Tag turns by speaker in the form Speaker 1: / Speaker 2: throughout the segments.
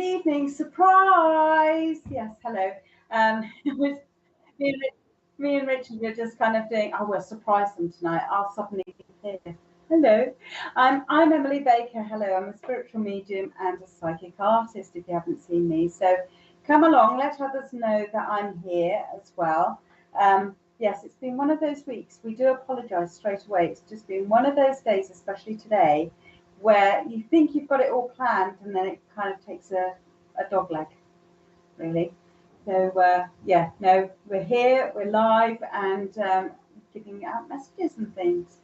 Speaker 1: good evening. Surprise. Yes, hello. With me and Richard were just kind of doing, we'll surprise them tonight. I'll suddenly be here. Hello. I'm Emily Baker. Hello. I'm a spiritual medium and a psychic artist, if you haven't seen me. So come along, let others know that I'm here as well. Yes, it's been one of those weeks. We do apologise straight away. It's just been one of those days, especially today, where you think you've got it all planned and then it kind of takes a dog leg, really. So, yeah, no, we're here, we're live and giving out messages and things.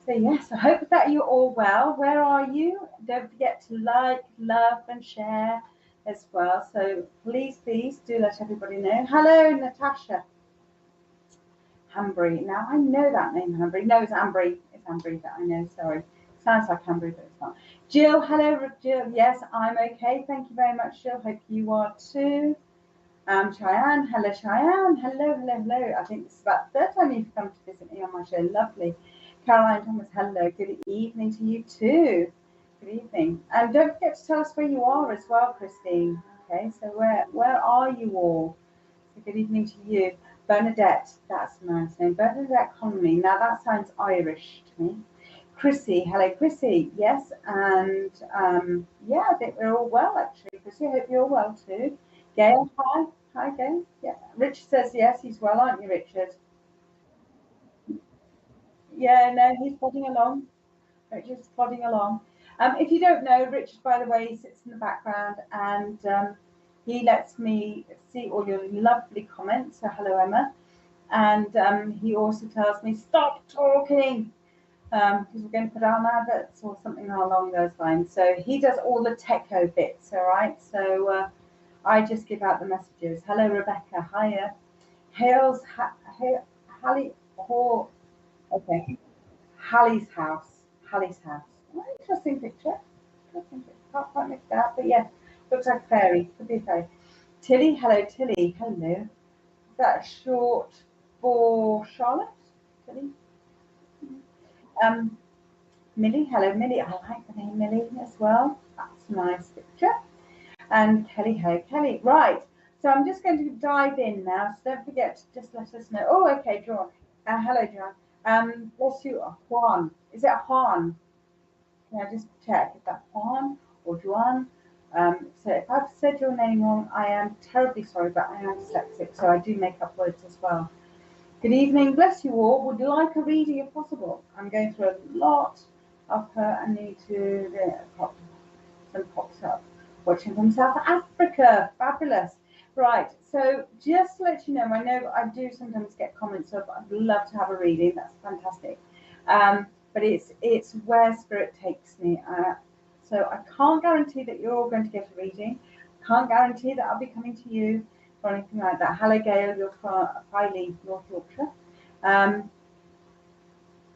Speaker 1: So, yes, I hope that you're all well. Where are you? Don't forget to like, love and share as well. So please do let everybody know. Hello, Natasha. Hambry. Now, I know that name, Hambry. No, it's Ambry. It's Ambry that I know, sorry. Sounds like Hambry, but it's not. Jill, hello, Jill. Yes, I'm okay. Thank you very much, Jill. Hope you are too. Cheyenne, hello, Cheyenne. Hello. I think this is about the third time you've come to visit me on my show. Lovely. Caroline Thomas, hello. Good evening to you too. Good evening. And don't forget to tell us where you are as well, Christine. Okay, so where are you all? So good evening to you. Bernadette, that's a nice name. Bernadette Conley. Now that sounds Irish to me. Chrissy, hello, Chrissy. Yes, and yeah, I think we're all well actually. Chrissy, I hope you're well too. Gail, hi, Gail. Yeah, Richard says yes, he's well, aren't you, Richard? Yeah, no, he's plodding along. Richard's plodding along. If you don't know, Richard, by the way, he sits in the background and he lets me see all your lovely comments. So hello, Emma. And he also tells me, stop talking, because we're going to put on adverts or something along those lines. So he does all the techo bits, all right? So I just give out the messages. Hello, Rebecca. Hiya. Hales, Hallie, okay. Hallie's house. Oh, interesting picture. Can't quite make that, but yeah, looks like a fairy. Could be a fairy. Tilly, hello, Tilly. Hello. Is that short for Charlotte? Tilly? Millie, hello, Millie. I like the name Millie as well. That's a nice picture. And Kelly, hello, Kelly. Right. So I'm just going to dive in now. So don't forget to just let us know. Oh, okay, John. Hello, John. Bless you, Juan. Is it Juan? Can I just check if that's Juan or Juan? So if I've said your name wrong, I am terribly sorry, but I am dyslexic, so I do make up words as well. Good evening, bless you all. Would you like a reading if possible? I'm going through a lot of her. I need to some pops up. Watching from South Africa, fabulous. Right, so just to let you know, I know I do sometimes get comments of I'd love to have a reading. That's fantastic. But it's where spirit takes me. So I can't guarantee that you're all going to get a reading. Can't guarantee that I'll be coming to you or anything like that. Hello, Gail, you're from Filey, North Yorkshire.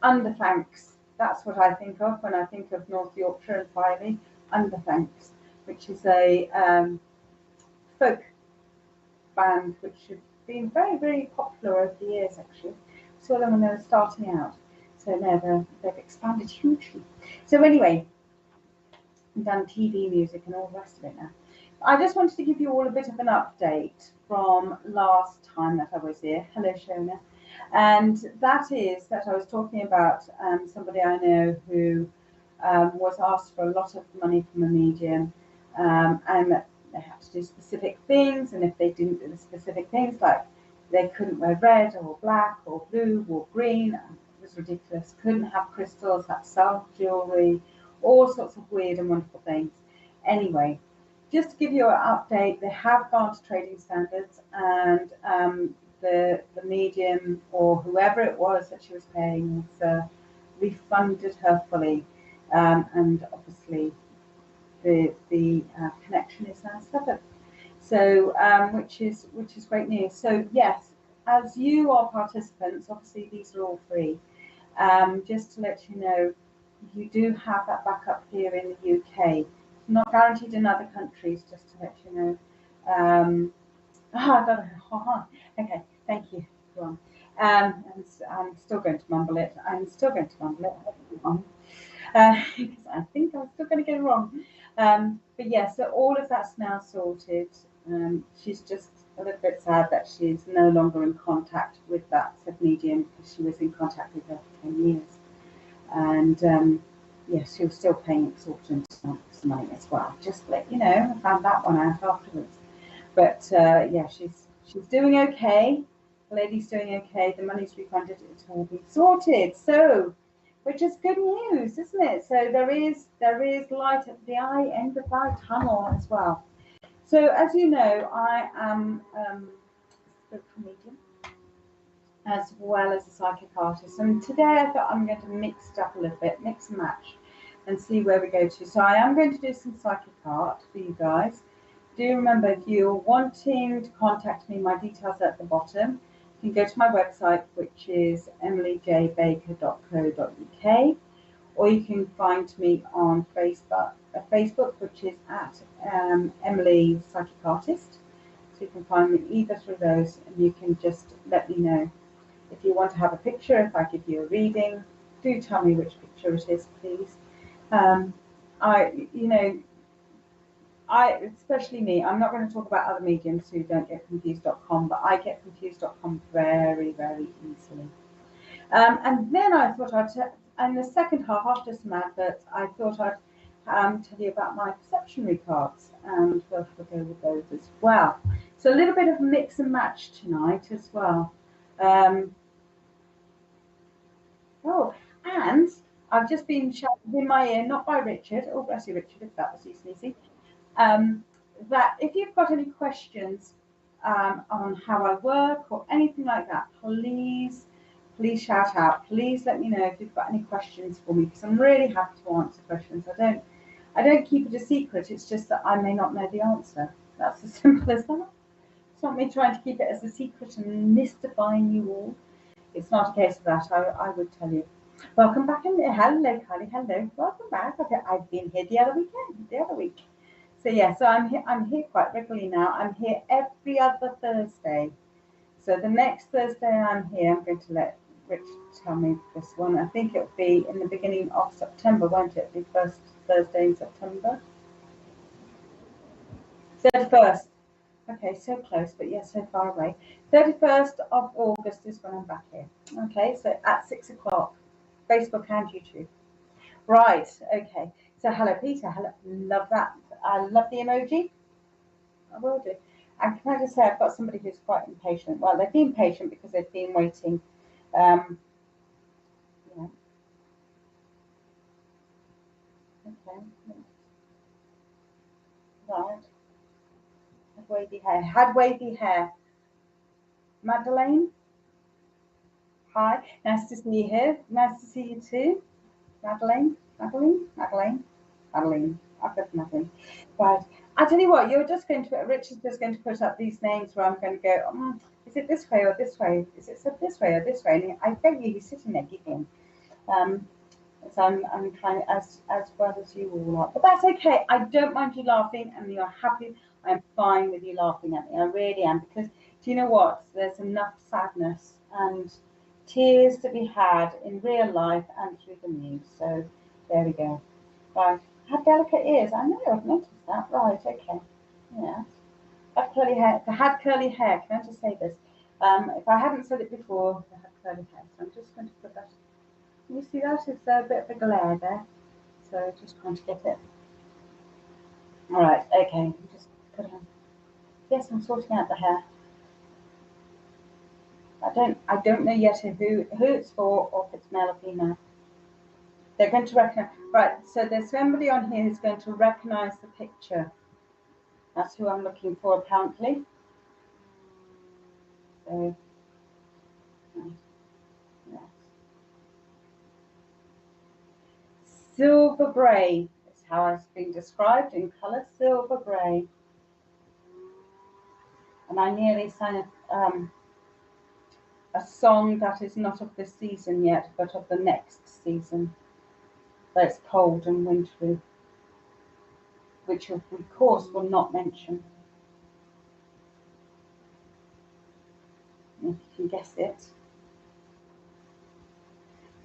Speaker 1: Underthanks. That's what I think of when I think of North Yorkshire and Filey. Underthanks, which is a folk band which have been very, very popular over the years, actually. Saw them when they were starting out. So now they've expanded hugely. So anyway, I've done TV music and all the rest of it now. I just wanted to give you all a bit of an update from last time that I was here. Hello, Shona. And that is that I was talking about somebody I know who was asked for a lot of money from a medium, and that they had to do specific things, and if they didn't do the specific things, like they couldn't wear red or black or blue or green, it was ridiculous. Couldn't have crystals, had to sell jewelry, all sorts of weird and wonderful things. Anyway, just to give you an update, they have gone to trading standards, and the medium or whoever it was that she was paying was refunded her fully, and obviously the connection is now severed. So which is great news. So yes, as you are participants, obviously these are all free. Just to let you know, you do have that backup here in the UK. Not guaranteed in other countries, just to let you know. Okay, thank you, Ron. And I'm still going to mumble it. Because I think I'm still going to get it wrong. But yeah, so all of that's now sorted. She's just a little bit sad that she's no longer in contact with that said medium, because she was in contact with her for 10 years. And yes, she was still paying exorbitant amounts of money as well. Just to let you know, I found that one out afterwards. But yeah, she's doing okay. The lady's doing okay. The money's refunded. It's all been sorted. So, which is good news, isn't it? So there is light at the end of our tunnel as well. So as you know, I am a spiritual medium as well as a psychic artist. And today I thought I'm going to mix it up a little bit, mix and match, and see where we go to. So I am going to do some psychic art for you guys. Do remember, if you're wanting to contact me, my details are at the bottom. You can go to my website, which is emilyjbaker.co.uk, or you can find me on Facebook, which is at Emily Psychic Artist. So you can find me either through those, and you can just let me know. If you want to have a picture, if I give you a reading, do tell me which picture it is, please. Especially me, I'm not going to talk about other mediums who don't get confused.com, but I get confused.com very, very easily. And then I thought in the second half, after some adverts, I thought I'd tell you about my perceptionary cards, and we'll have a go with those as well. So a little bit of mix and match tonight as well. And I've just been shouted in my ear, not by Richard. Oh, bless you, Richard, if that was you sneezy. That if you've got any questions on how I work or anything like that, please shout out. Please let me know if you've got any questions for me, because I'm really happy to answer questions. I don't keep it a secret. It's just that I may not know the answer. That's as simple as that. It's not me trying to keep it as a secret and mystifying you all. It's not a case of that. I would tell you. Welcome back in there. Hello, Kylie. Hello. Welcome back. Okay, I've been here the other week. So yeah, so I'm here quite regularly now. I'm here every other Thursday. So the next Thursday I'm here, I'm going to let Rich tell me this one. I think it'll be in the beginning of September, won't it? The first Thursday in September. 31st. Okay, so close, but yes, so far away. 31st of August is when I'm back here. Okay, so at 6 o'clock, Facebook and YouTube. Right, okay. So hello, Peter. Hello, love that. I love the emoji. I will do. And can I just say, I've got somebody who's quite impatient. Well, they've been patient because they've been waiting. Yeah. Okay. Right. Had wavy hair. Madeleine. Hi. Nice to see you here. Nice to see you too. Madeline. I've got Madeline. Right. I tell you what, Richard's just going to put up these names where I'm going to go, is it this way or this way? Is it said this way or this way? And I bet you he's sitting there giggling. So I'm trying as well as you all are. But that's okay. I don't mind you laughing, and you're happy. I'm fine with you laughing at me. I really am, because do you know what? There's enough sadness and tears to be had in real life and through the news. So there we go. Right. Had delicate ears. I know, I've noticed that. Right, okay. Yeah. Had curly hair. Can I just say this? If I hadn't said it before, they had curly hair. So I'm just going to put that. Can you see that? It's a bit of a glare there. So just trying to get it. All right, okay. Just put it on. Yes, I'm sorting out the hair. I don't know yet who it's for, or if it's male or female. They're going to recognize. Right, so there's somebody on here who's going to recognize the picture. That's who I'm looking for, apparently. So, yes. Silver grey is how it's been described in colour. Silver grey. And I nearly sang a song that is not of this season yet, but of the next season. That's cold and wintry, which of course will not mention. If you can guess it.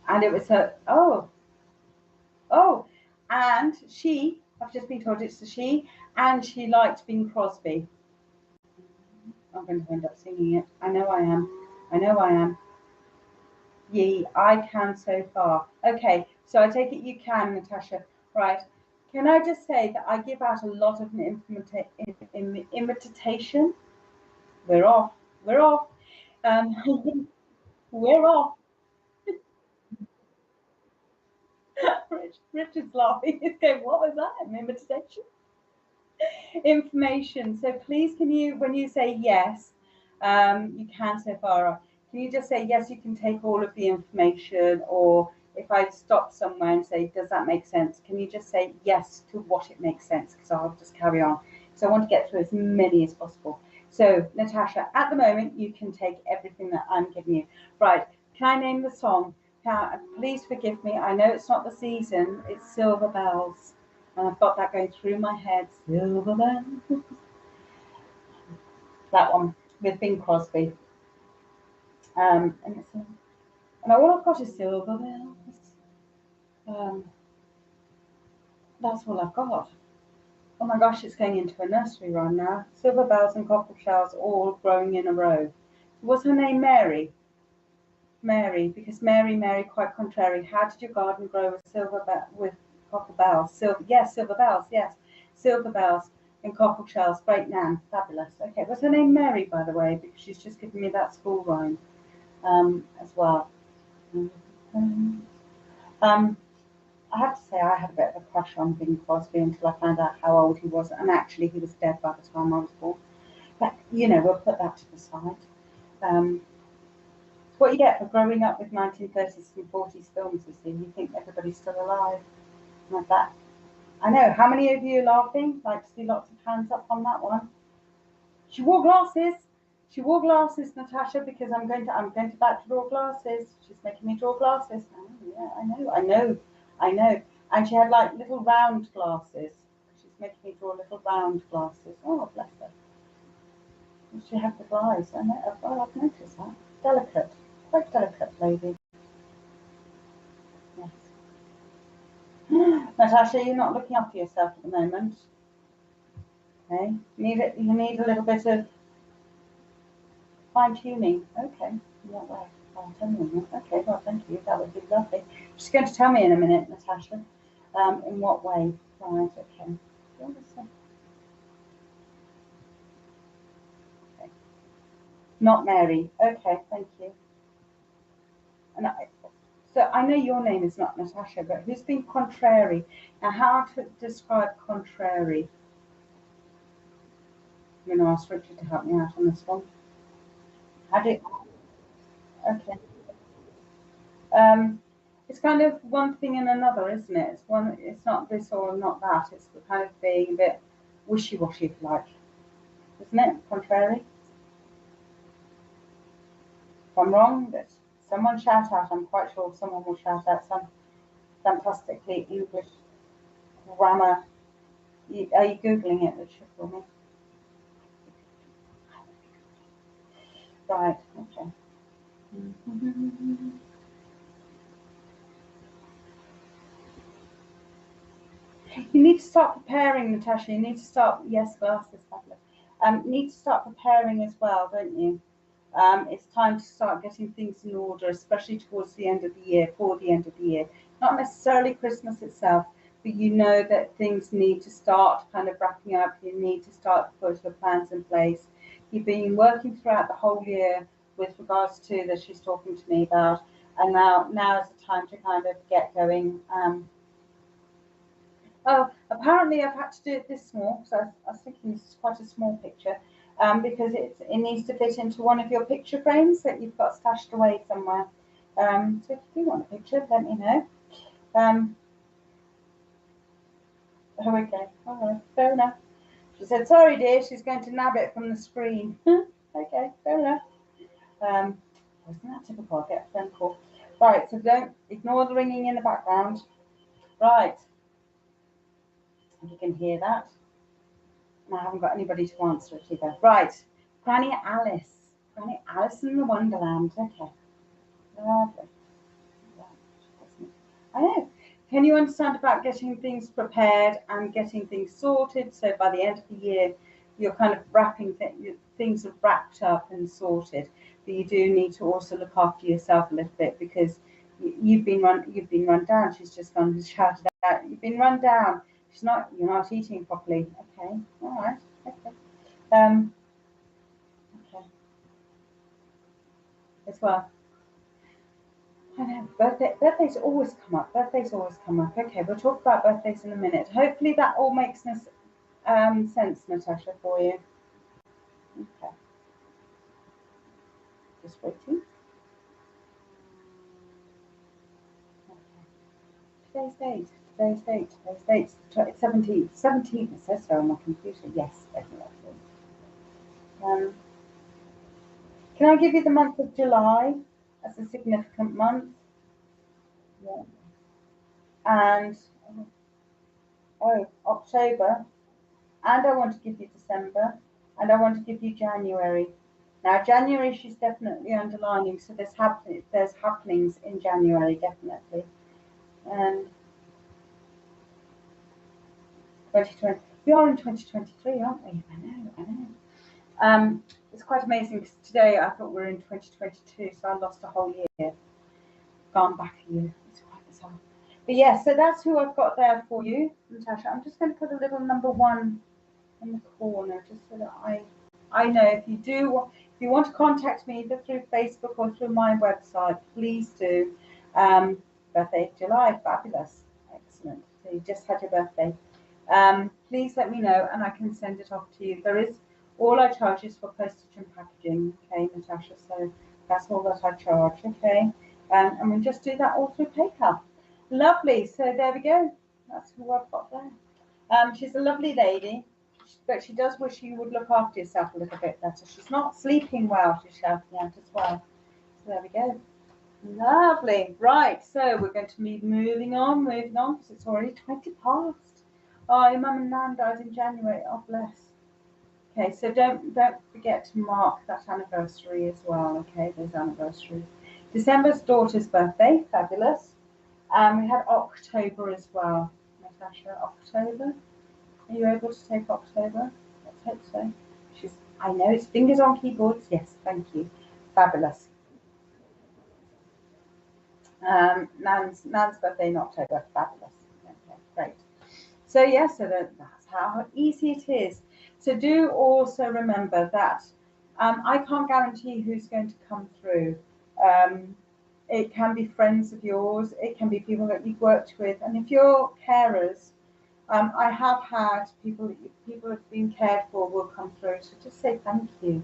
Speaker 1: And it was and she I've just been told it's a she, and she liked Bing Crosby. I'm going to end up singing it. I know I am. I know I am. Ye, I can so far. Okay, so I take it you can, Natasha. Right. Can I just say that I give out a lot of imitation? We're off. We're off. We're off. Richard's laughing. He's going, what was that? An imitation? Information. So please, can you, when you say yes, you can so far, can you just say yes, you can take all of the information, or if I stop somewhere and say, does that make sense? Can you just say yes to what it makes sense? Because I'll just carry on. So I want to get through as many as possible. So Natasha, at the moment, you can take everything that I'm giving you. Right, can I name the song? Please forgive me. I know it's not the season. It's Silver Bells. And I've got that going through my head. Silver bells. That one with Bing Crosby. And all I've got is silver bells. That's all I've got. Oh my gosh, it's going into a nursery rhyme now. Silver bells and cockle shells all growing in a row. Was her name Mary? Mary, because Mary, quite contrary. How did your garden grow with cockle bells? Silver bells, yes. Silver bells and cockle shells. Great Nan, fabulous. Okay, was her name Mary, by the way? Because she's just given me that school rhyme as well. I have to say I had a bit of a crush on Bing Crosby until I found out how old he was, and actually he was dead by the time I was born. But, you know, we'll put that to the side. What you get for growing up with 1930s and 40s films, you see. You think everybody's still alive. Like that. I know. How many of you are laughing? Like to see lots of hands up on that one. She wore glasses. She wore glasses, Natasha, because I'm going to back to draw glasses. She's making me draw glasses. Oh, yeah, I know. And she had like little round glasses. She's making me draw little round glasses. Oh, bless her. She had the eyes. I know. Oh, I've noticed that. Delicate. Quite delicate lady. Yes. Natasha, you're not looking after yourself at the moment. Okay. You need a little bit of fine tuning. Okay. In what way? Oh, tell me. Okay, well thank you. That would be lovely. She's going to tell me in a minute, Natasha. In what way? Right, okay. Okay. Not Mary. Okay, thank you. So I know your name is not Natasha, but who's been contrary? Now, how to describe contrary? I'm going to ask Richard to help me out on this one. How do? Okay. It's kind of one thing and another, isn't it? It's not this or not that. It's the kind of being a bit wishy-washy, if you like, isn't it? Contrary. If I'm wrong, someone shout out. I'm quite sure someone will shout out some fantastically English grammar. Are you googling it, Richard, for me? Right. Okay. You need to start preparing, Natasha. You need to start. Yes, glasses, fabulous. You need to start preparing as well, don't you? It's time to start getting things in order, especially towards the end of the year, for the end of the year. Not necessarily Christmas itself, but you know that things need to start kind of wrapping up. You need to start to put your plans in place. You've been working throughout the whole year with regards to that she's talking to me about, and now is the time to kind of get going. Oh, apparently I've had to do it this small, so I was thinking this is quite a small picture, because it needs to fit into one of your picture frames that you've got stashed away somewhere. So if you do want a picture, let me know. Okay, all right, fair enough. She said, sorry dear, she's going to nab it from the screen. Okay, fair enough. Isn't that typical? I'll get a phone call. Right, so don't ignore the ringing in the background. Right. If you can hear that. And I haven't got anybody to answer it either. Right. Granny Alice. Granny Alice in the Wonderland. Okay. Lovely. I know. Can you understand about getting things prepared and getting things sorted? So by the end of the year, you're kind of wrapping things are wrapped up and sorted. But you do need to also look after yourself a little bit, because you've been run down. She's just gone and shouted out, "You've been run down." You're not eating properly. Okay, all right, okay, okay, as well. I know, birthdays always come up. Birthdays always come up. Okay, we'll talk about birthdays in a minute. Hopefully that all makes sense, Natasha, for you. Okay, just waiting. Okay. Today's date, 17th. 17th, it says so on my computer. Yes, definitely. Can I give you the month of July as a significant month? Yeah. And, October. And I want to give you December. And I want to give you January. Now, January, she's definitely underlining, so there's happenings in January, definitely. And 2020, we are in 2023, aren't we? I know. It's quite amazing, because today I thought we were in 2022, so I lost a whole year. Gone back a year. It's quite bizarre. But yeah, so that's who I've got there for you, Natasha. I'm just going to put a little number 1 in the corner, just so that I know if you want to contact me either through Facebook or through my website, please do. Birthday July, fabulous, excellent. So you just had your birthday. Please let me know and I can send it off to you. All I charge is for postage and packaging, okay, Natasha? So that's all that I charge, okay? And we just do that all through PayPal. Lovely. So there we go. That's who I've got there. She's a lovely lady, but she does wish you would look after yourself a little bit better. She's not sleeping well, she's shouting out as well. So there we go. Lovely. Right, so we're going to be moving on, because it's already 20 past. Oh, your mum and nan died in January. Oh, bless. Okay, so don't forget to mark that anniversary as well, okay, those anniversaries. December's daughter's birthday, fabulous. We had October as well. Natasha, October. Are you able to take October? Let's hope so. I know it's fingers on keyboards. Yes, thank you. Fabulous. Nan's birthday in October. Fabulous. Okay, great. So yes, that's how easy it is. So do also remember that I can't guarantee who's going to come through. It can be friends of yours. It can be people that you've worked with. And if you're carers, I have had people have been cared for will come through. So just say thank you.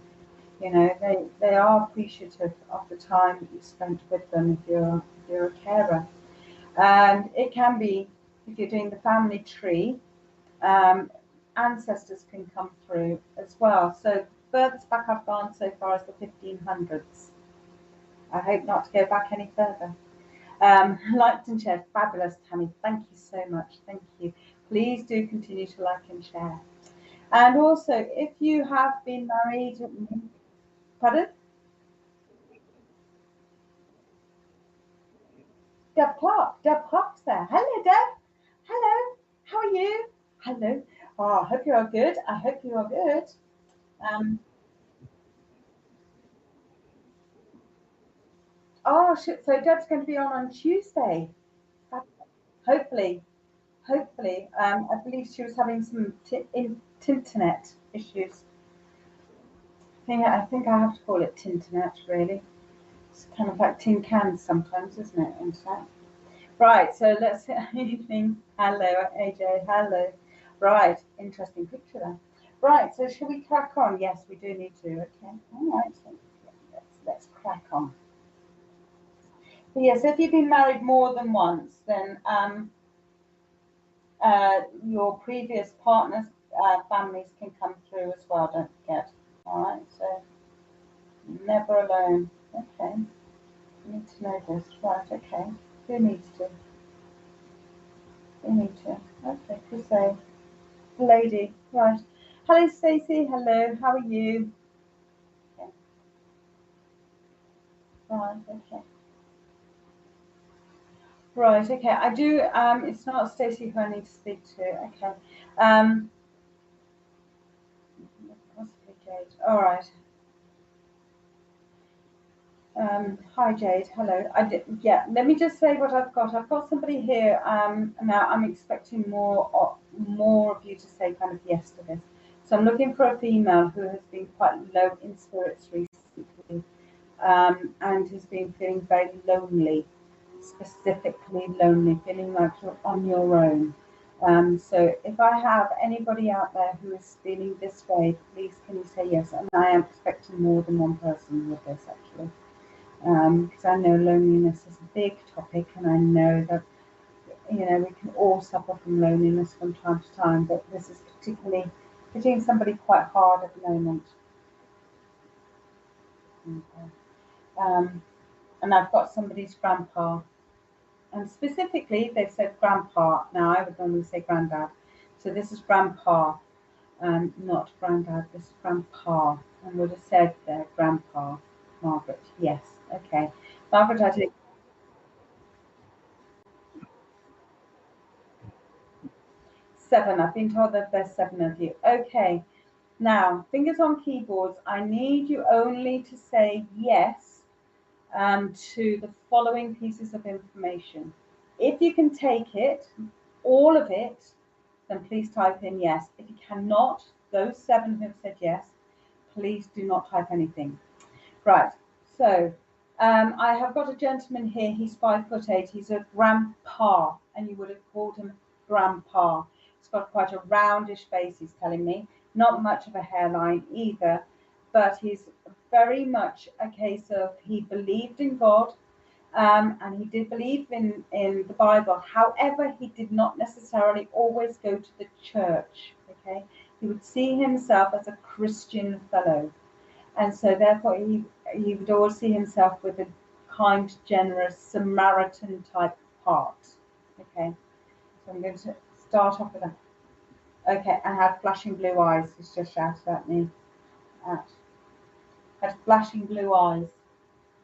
Speaker 1: You know, they are appreciative of the time that you spent with them if you're a carer. And it can be, if you're doing the family tree, ancestors can come through as well. So furthest back I've gone so far is the 1500s. I hope not to go back any further. Liked and shared, fabulous, Tammy. Thank you so much. Thank you. Please do continue to like and share. And also, if you have been married, pardon? Deb Clark's there. Hello, Deb. Hello. How are you? Hello. Oh, I hope you are good. I hope you are good. Um, so Deb's going to be on Tuesday. Hopefully. Hopefully. I believe she was having some internet issues. I think I have to call it Tinternet, really. It's kind of like tin cans sometimes, isn't it? Internet. Right, so let's evening. Hello, AJ. Hello. Right, interesting picture there. Right, so shall we crack on? Yes, we do need to. Okay. All right. So let's crack on. But yes, if you've been married more than once, then your previous partner's families can come through as well. Don't forget. All right. So never alone. Okay. You need to know this. Right. Okay. Who needs to? Who need to? Okay. Just say. Lady, right. Hello, Stacey. Hello, how are you? Okay. Right, okay. Right, okay. I do, it's not Stacey who I need to speak to. Okay. Possibly Jade. All right. Hi Jade, hello. Yeah, let me just say what I've got. I've got somebody here. Now I'm expecting more of you to say kind of yes to this. So I'm looking for a female who has been quite low in spirits recently, and has been feeling very lonely, specifically lonely, feeling like you're on your own. So if I have anybody out there who is feeling this way, please can you say yes? And I am expecting more than one person with this actually, because I know loneliness is a big topic, and I know that we can all suffer from loneliness from time to time, but this is particularly hitting somebody quite hard at the moment. Okay. And I've got somebody's grandpa, and specifically they've said grandpa. Now I would normally say granddad, so this is grandpa, not granddad. This is grandpa, and would have said there grandpa. Margaret, yes, okay. Margaret, I take 7. I've been told that there's 7 of you. Okay. Now, fingers on keyboards. I need you only to say yes to the following pieces of information. If you can take it, all of it, then please type in yes. If you cannot, those 7 who have said yes, please do not type anything. Right. So I have got a gentleman here. He's 5'8". He's a grandpa, and you would have called him grandpa. He's got quite a roundish face. He's telling me not much of a hairline either, but he's very much a case of he believed in God, and he did believe in the Bible. However, he did not necessarily always go to the church. Okay, he would see himself as a Christian fellow. And so therefore he would always see himself with a kind, generous Samaritan type heart. Okay. So I'm going to start off with that. Okay, and had flashing blue eyes. He's just shouted at me. At. Had flashing blue eyes.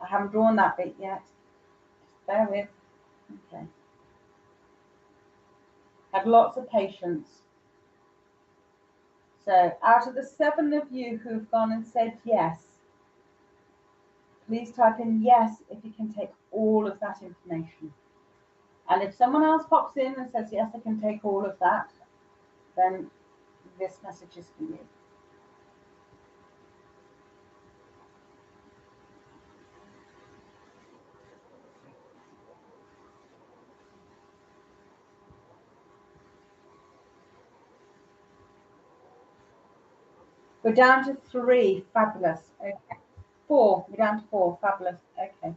Speaker 1: I haven't drawn that bit yet. Just bear with. Okay. Had lots of patience. So out of the 7 of you who've gone and said yes, please type in yes if you can take all of that information. And if someone else pops in and says, yes, I can take all of that, then this message is for you. We're down to 3. Fabulous. Okay. 4. We're down to 4. Fabulous. Okay.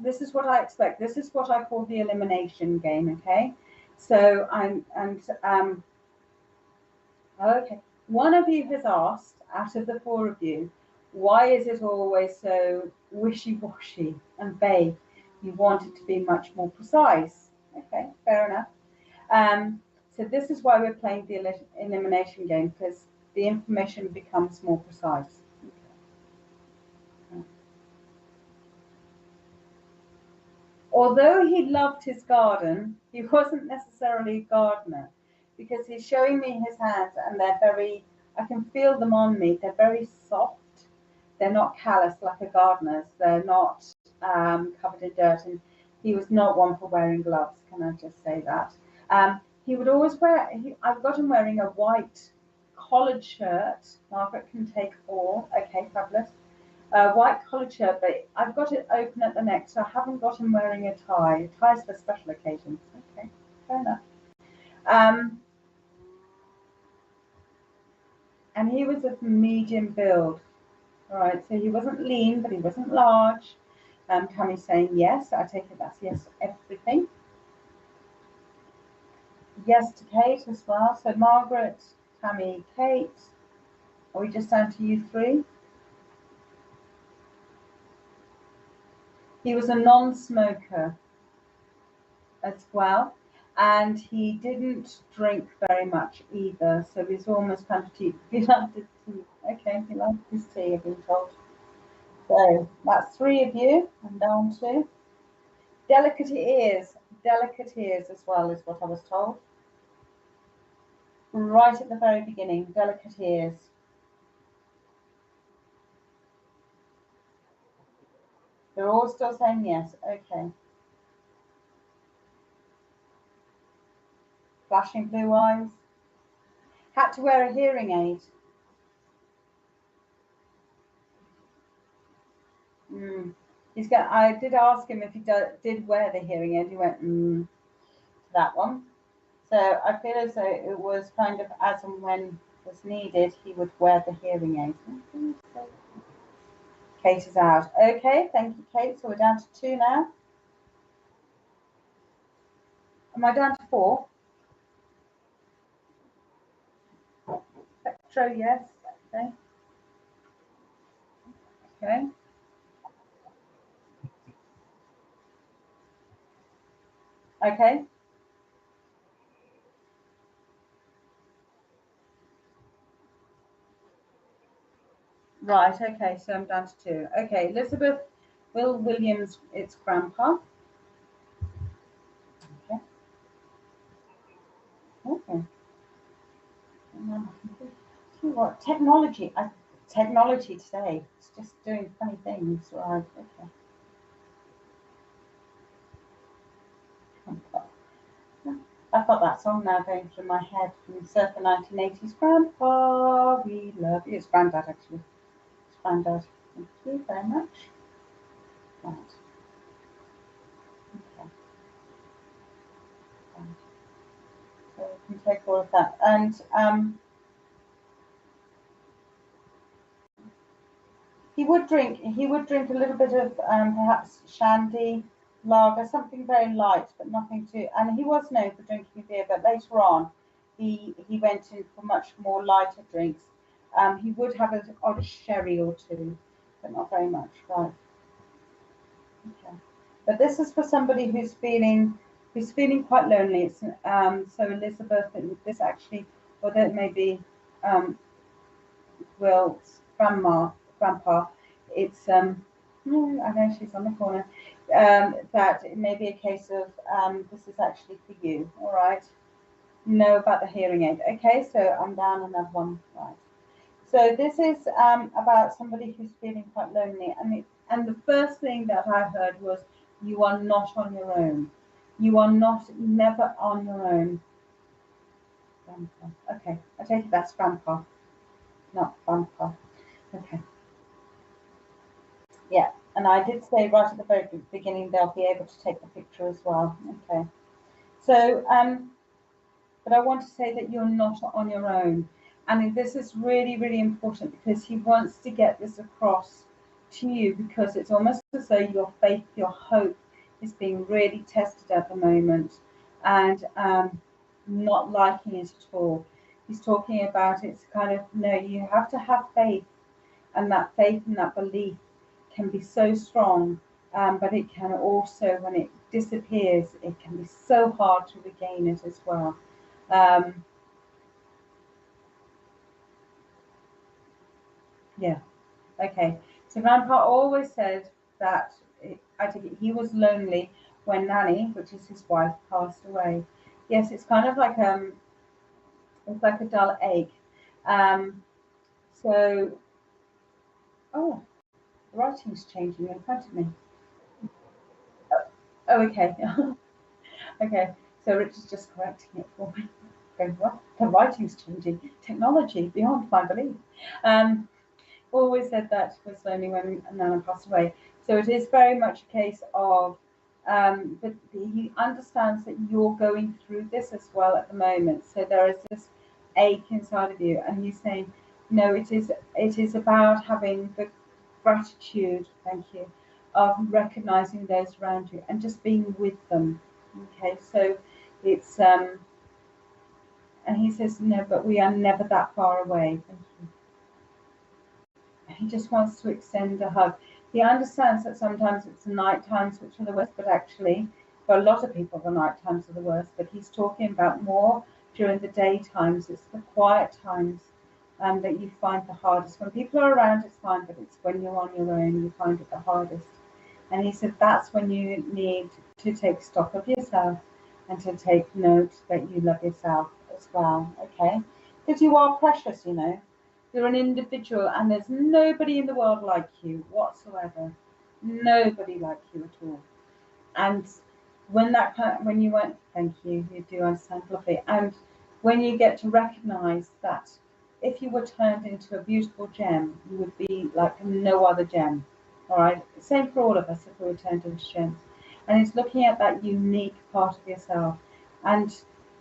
Speaker 1: This is what I expect. This is what I call the elimination game. Okay. So okay. One of you has asked, out of the 4 of you, why is it always so wishy-washy and vague? You want it to be much more precise. Okay, fair enough. So this is why we're playing the elimination game, because the information becomes more precise. Okay. Although he loved his garden, he wasn't necessarily a gardener, because he's showing me his hands, and they're very, I can feel them on me, they're very soft. They're not callous like a gardener's. They're not covered in dirt. And he was not one for wearing gloves. Can I just say that? He would always wear. I've got him wearing a white collared shirt. Margaret can take all. Okay, fabulous. White collared shirt, but I've got it open at the neck, so I haven't got him wearing a tie. Ties for special occasions. Okay, fair enough. And he was of medium build. All right, so he wasn't lean, but he wasn't large. Tammy's saying yes. I take it that's yes, everything. Yes to Kate as well. So Margaret, Tammy, Kate. Are we just down to you 3? He was a non-smoker as well, and he didn't drink very much either. So he's almost kind of cheap. He loved his tea. Okay, he loved his tea, I've been told. So that's 3 of you. I'm down to. Delicate ears as well is what I was told. Right at the very beginning, delicate ears. They're all still saying yes. Okay. Flashing blue eyes. Had to wear a hearing aid. He's got. I did ask him if he did wear the hearing aid. He went, that one. So I feel as though it was kind of as and when was needed, he would wear the hearing aid. Kate is out. Okay, thank you, Kate. So we're down to 2 now. Am I down to 4? Petro, yes. Okay. Okay. Okay. Right. Okay. So I'm down to 2. Okay. Elizabeth, Will Williams, it's grandpa. Okay. Okay. What technology? Technology today. It's just doing funny things. Right. Okay. I've got that song now going through my head from circa 1980s. Grandpa, we love you. It's Grandad, actually. It's Grandad. Thank you very much. Right. Okay. Right. So we can take all of that. And he would drink a little bit of perhaps shandy, lager, something very light, but nothing too. And he was known for drinking beer, but later on, he went in for much more lighter drinks. He would have an odd sherry or two, but not very much. Right. Okay. But this is for somebody who's feeling quite lonely. It's so Elizabeth, this actually, although it may be Will's grandpa, it's no, I know she's on the corner. That it may be a case of this is actually for you. All right. Know about the hearing aid. Okay, so I'm down another one. Right. So this is about somebody who's feeling quite lonely, and the first thing that I heard was, "You are not on your own. You are never on your own." Grandpa. Okay, I take it that's grandpa, not grandpa. Okay, yeah, and I did say right at the very beginning they'll be able to take the picture as well. Okay, so but I want to say that you're not on your own. And this is really, really important because he wants to get this across to you because it's almost as though your faith, your hope is being really tested at the moment and not liking it at all. He's talking about it's kind of, no, you have to have faith, and that faith and that belief can be so strong, but it can also, when it disappears, it can be so hard to regain it as well. Um, yeah, okay. So Grandpa always said that I think he was lonely when Nanny, which is his wife, passed away. Yes, it's like a dull ache. Um, so oh, the writing's changing in front of me. Oh, okay. Okay, so Rich is just correcting it for me. Going, what? The writing's changing. Technology beyond my belief. Um, always said that was lonely when Nana passed away. So it is very much a case of, but he understands that you're going through this as well at the moment. So there is this ache inside of you, and he's saying, no, it is about having the gratitude, thank you, of recognizing those around you and just being with them. Okay, so it's and he says, no, but we are never that far away. Thank you. He just wants to extend a hug. He understands that sometimes it's the night times which are the worst, but actually, for a lot of people, the night times are the worst. But he's talking about more during the day times. It's the quiet times that you find the hardest. When people are around, it's fine, but it's when you're on your own you find it the hardest. And he said that's when you need to take stock of yourself and to take note that you love yourself as well, okay? Because you are precious, you know. You're an individual and there's nobody in the world like you whatsoever. Nobody like you at all. And when you went, thank you, you do understand, lovely. And when you get to recognize that if you were turned into a beautiful gem, you would be like no other gem. All right, same for all of us if we were turned into gems. And it's looking at that unique part of yourself. And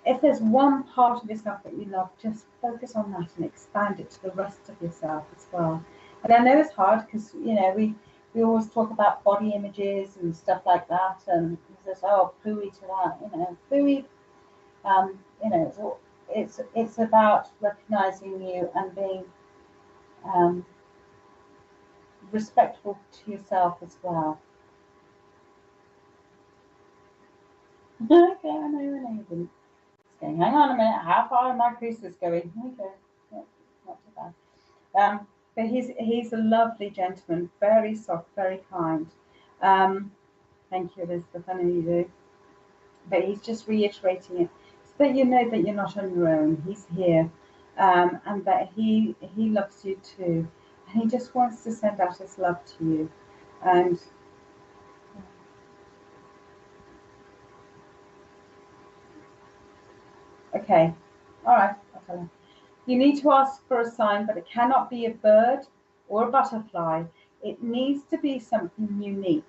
Speaker 1: if there's one part of yourself that you love, just focus on that and expand it to the rest of yourself as well. And I know it's hard because, you know, we always talk about body images and stuff like that, and there's oh pooey to that, you know, pooey. You know, it's about recognizing you and being um, respectful to yourself as well. Okay, I know you didn't. It's going. Hang on a minute. How far are my creases going? Okay, not too bad. But he's a lovely gentleman, very soft, very kind. Um, Thank you, Elizabeth. I know you do. But he's just reiterating it so that you know that you're not on your own. He's here, and that he loves you too, and he just wants to send out his love to you. And okay, all right, I'll tell him. You need to ask for a sign, but it cannot be a bird or a butterfly. It needs to be something unique.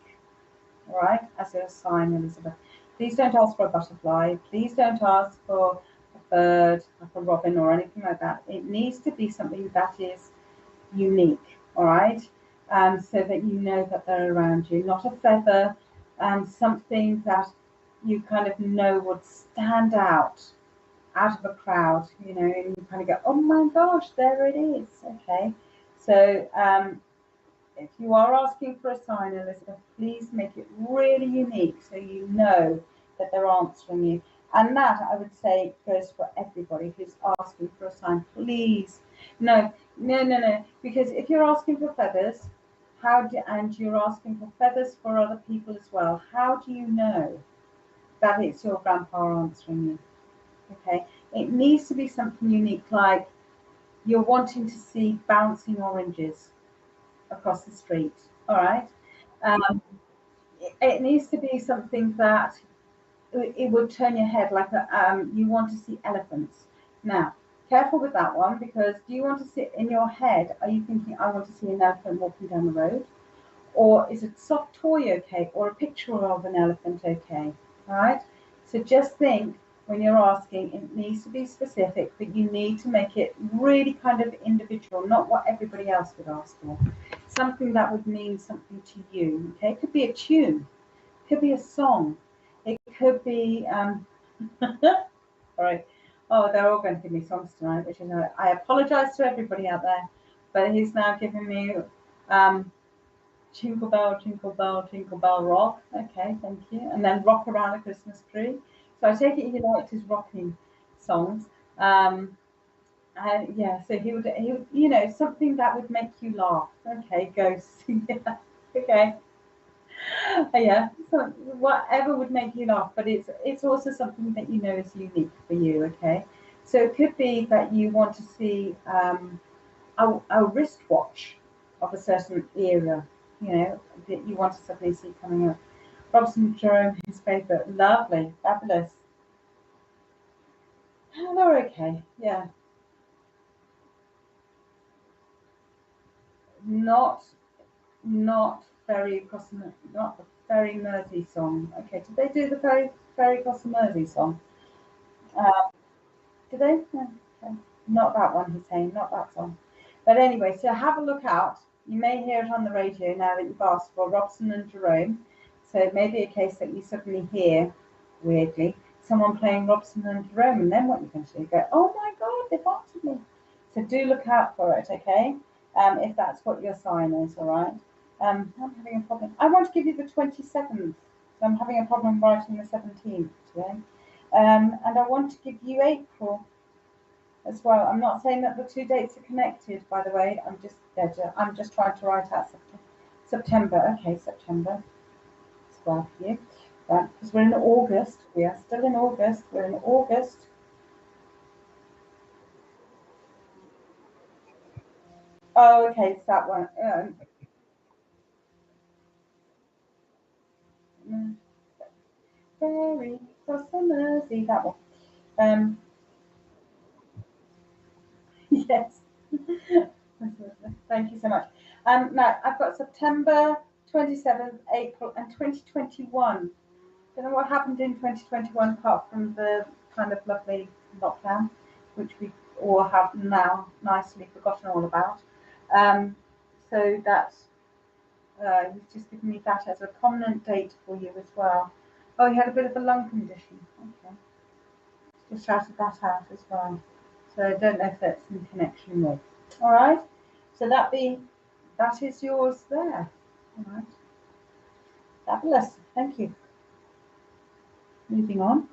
Speaker 1: All right, as a sign, Elizabeth. Please don't ask for a butterfly. Please don't ask for a bird, like a robin or anything like that. It needs to be something that is unique, all right? So that you know that they're around you, not a feather, something that you kind of know would stand out of a crowd, you know, and you kind of go, oh my gosh, there it is, okay? So if you are asking for a sign, Elizabeth, please make it really unique so you know that they're answering you. And that, I would say, goes for everybody who's asking for a sign. Please, no. Because if you're asking for feathers, and you're asking for feathers for other people as well, how do you know that it's your grandpa answering you? Okay, it needs to be something unique, like you're wanting to see bouncing oranges across the street. All right. Um, it needs to be something that it would turn your head, like you want to see elephants. Now, careful with that one, because do you want to see in your head? Are you thinking I want to see an elephant walking down the road, or is a soft toy okay, or a picture of an elephant okay? All right. So just think when you're asking, it needs to be specific, but you need to make it really kind of individual, not what everybody else would ask for. Something that would mean something to you. Okay, it could be a tune, it could be a song, it could be. All right. Oh, they're all going to give me songs tonight, which is I apologise to everybody out there, but he's now giving me jingle bell, jingle bell rock. Okay, thank you. And then rock around the Christmas tree. So I take it he liked his rocking songs. And yeah, so he would, you know, something that would make you laugh. Okay, ghosts. Yeah, okay. Yeah, so whatever would make you laugh, but it's also something that you know is unique for you. Okay, so it could be that you want to see a wristwatch of a certain era, you know, that you want to suddenly see coming up. Robson Jerome, his favourite, lovely, fabulous. Oh, they're okay, yeah. Not not very not the Ferry Mersey song. Okay, did they do the Ferry Cross the Mersey song? Uh, did they? No, okay. Not that one. He's saying not that song. But anyway, so have a look out. You may hear it on the radio now that you've asked for Robson and Jerome. So it may be a case that you suddenly hear, weirdly, someone playing Robson and Jerome, and then what you're going to do? You go, oh my God, they've answered me. So do look out for it, okay? If that's what your sign is, all right? I'm having a problem. I want to give you the 27th, so I'm having a problem writing the 17th today. And I want to give you April as well. I'm not saying that the two dates are connected, by the way. I'm just trying to write out September. Okay, September. well for you. Right, because we're in August. We are still in August. We're in August. Oh, okay, it's that one. Mm, Fairy for summer's eve, that one. Um, yes. Thank you so much. Now, I've got September 27th, April, and 2021. Don't know what happened in 2021 apart from the kind of lovely lockdown, which we all have now nicely forgotten all about. Um, so that's he's just given me that as a prominent date for you as well. Oh, he had a bit of a lung condition. Okay, just shouted that out as well. So I don't know if that's in connection with. All right. So that is yours there. All right. Fabulous. Thank you. Moving on.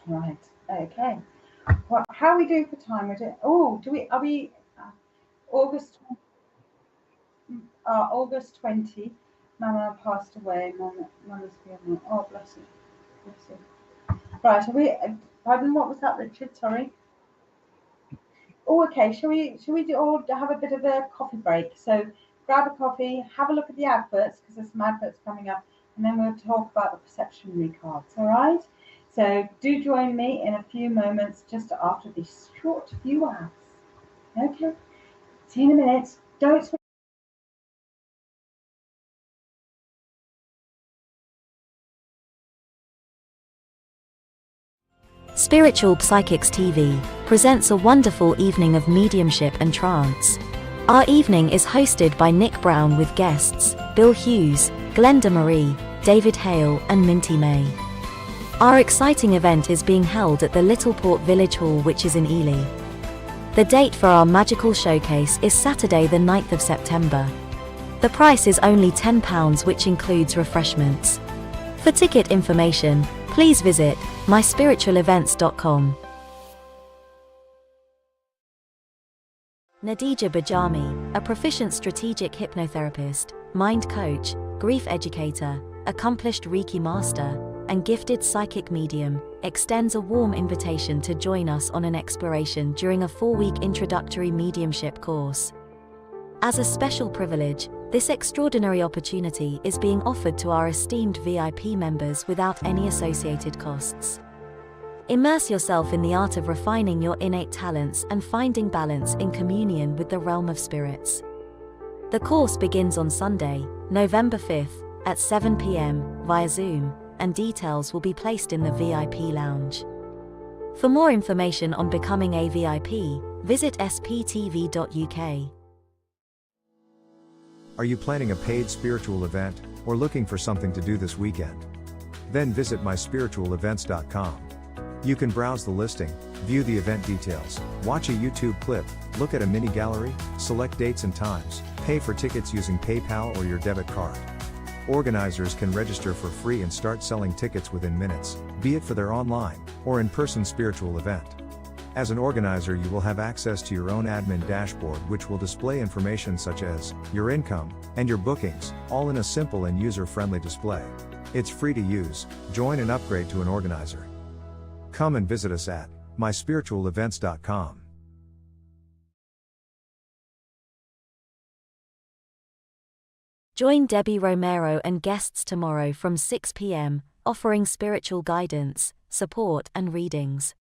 Speaker 1: Right. Okay. Well, how are we doing for time? Oh, are we August August 20? Mama passed away. Mama's funeral. Oh, bless you. Bless you. Right. Are we? Pardon. What was that, Richard? Sorry. Oh, okay. Shall we all have a bit of a coffee break? So grab a coffee, have a look at the adverts because there's some adverts coming up, and then we'll talk about the perception cards. All right. So do join me in a few moments, just after these short few ads. Okay. See you in a minute. Don't.
Speaker 2: Spiritual Psychics TV presents a wonderful evening of mediumship and trance. Our evening is hosted by Nick Brown with guests Bill Hughes, Glenda Marie, David Hale, and Minty May. Our exciting event is being held at the Little Port Village Hall, which is in Ely. The date for our magical showcase is Saturday the 9th of September. The price is only £10, which includes refreshments. For ticket information, please visit myspiritualevents.com. Nadija Bajami, a proficient strategic hypnotherapist, mind coach, grief educator, accomplished Reiki master, and gifted psychic medium, extends a warm invitation to join us on an exploration during a 4-week introductory mediumship course. As a special privilege, this extraordinary opportunity is being offered to our esteemed VIP members without any associated costs. Immerse yourself in the art of refining your innate talents and finding balance in communion with the realm of spirits. The course begins on Sunday, November 5th, at 7 p.m. via Zoom, and details will be placed in the VIP lounge. For more information on becoming a VIP, visit sptv.uk.
Speaker 3: Are you planning a paid spiritual event, or looking for something to do this weekend? Then visit myspiritualevents.com. You can browse the listing, view the event details, watch a YouTube clip, look at a mini gallery, select dates and times, pay for tickets using PayPal or your debit card. Organizers can register for free and start selling tickets within minutes, be it for their online or in-person spiritual event. As an organizer, you will have access to your own admin dashboard, which will display information such as your income and your bookings, all in a simple and user-friendly display. It's free to use. Join and upgrade to an organizer. Come and visit us at myspiritualevents.com.
Speaker 2: Join Debbie Romero and guests tomorrow from 6 p.m., offering spiritual guidance, support, and readings.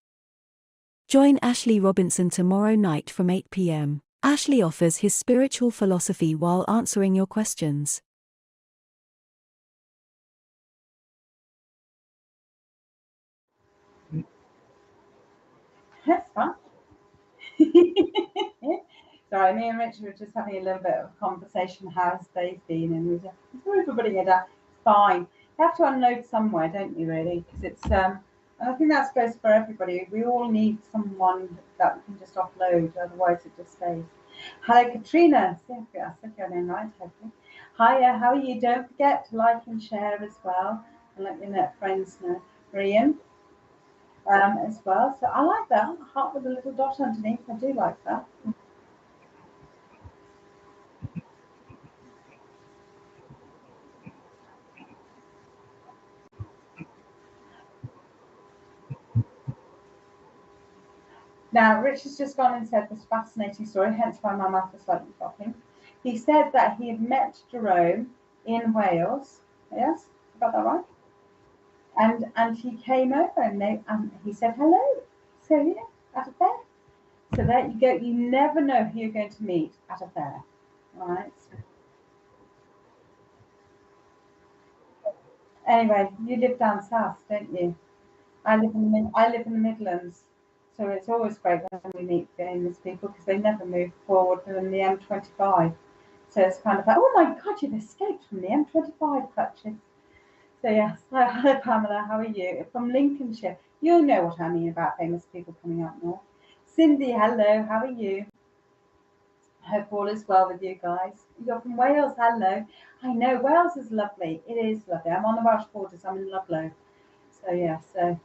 Speaker 4: Join Ashley Robinson tomorrow night from 8 p.m. Ashley offers his spiritual philosophy while answering your questions.
Speaker 1: That's fun. Sorry, me and Richard were just having a little bit of a conversation. How's they've been, and we were sorry for putting it up. It's fine. You have to unload somewhere, don't you? Really, because it's and I think that goes for everybody. We all need someone that we can just offload. Otherwise, it just stays. Hello, Katrina. I said your name right, hopefully. Hiya, how are you? Don't forget to like and share as well, and let your friends know. Marian. As well. So I like that heart with a little dot underneath. I do like that. Now, Rich has just gone and said this fascinating story, hence why my mouth was slightly dropping. He said that he had met Jerome in Wales. Yes, got that right? And he came over and he said hello. So yeah, at a fair. So there you go. You never know who you're going to meet at a fair, right? Anyway, you live down south, don't you? I live in the Midlands, so it's always great when we meet famous people because they never move forward than the M25. So it's kind of like, oh my God, you've escaped from the M25 clutches. So yes, hello Pamela, how are you? From Lincolnshire. You'll know what I mean about famous people coming up north. Cindy, hello, how are you? Hope all is well with you guys. You're from Wales, hello. I know, Wales is lovely. It is lovely. I'm on the Welsh borders, I'm in Ludlow. So yeah, so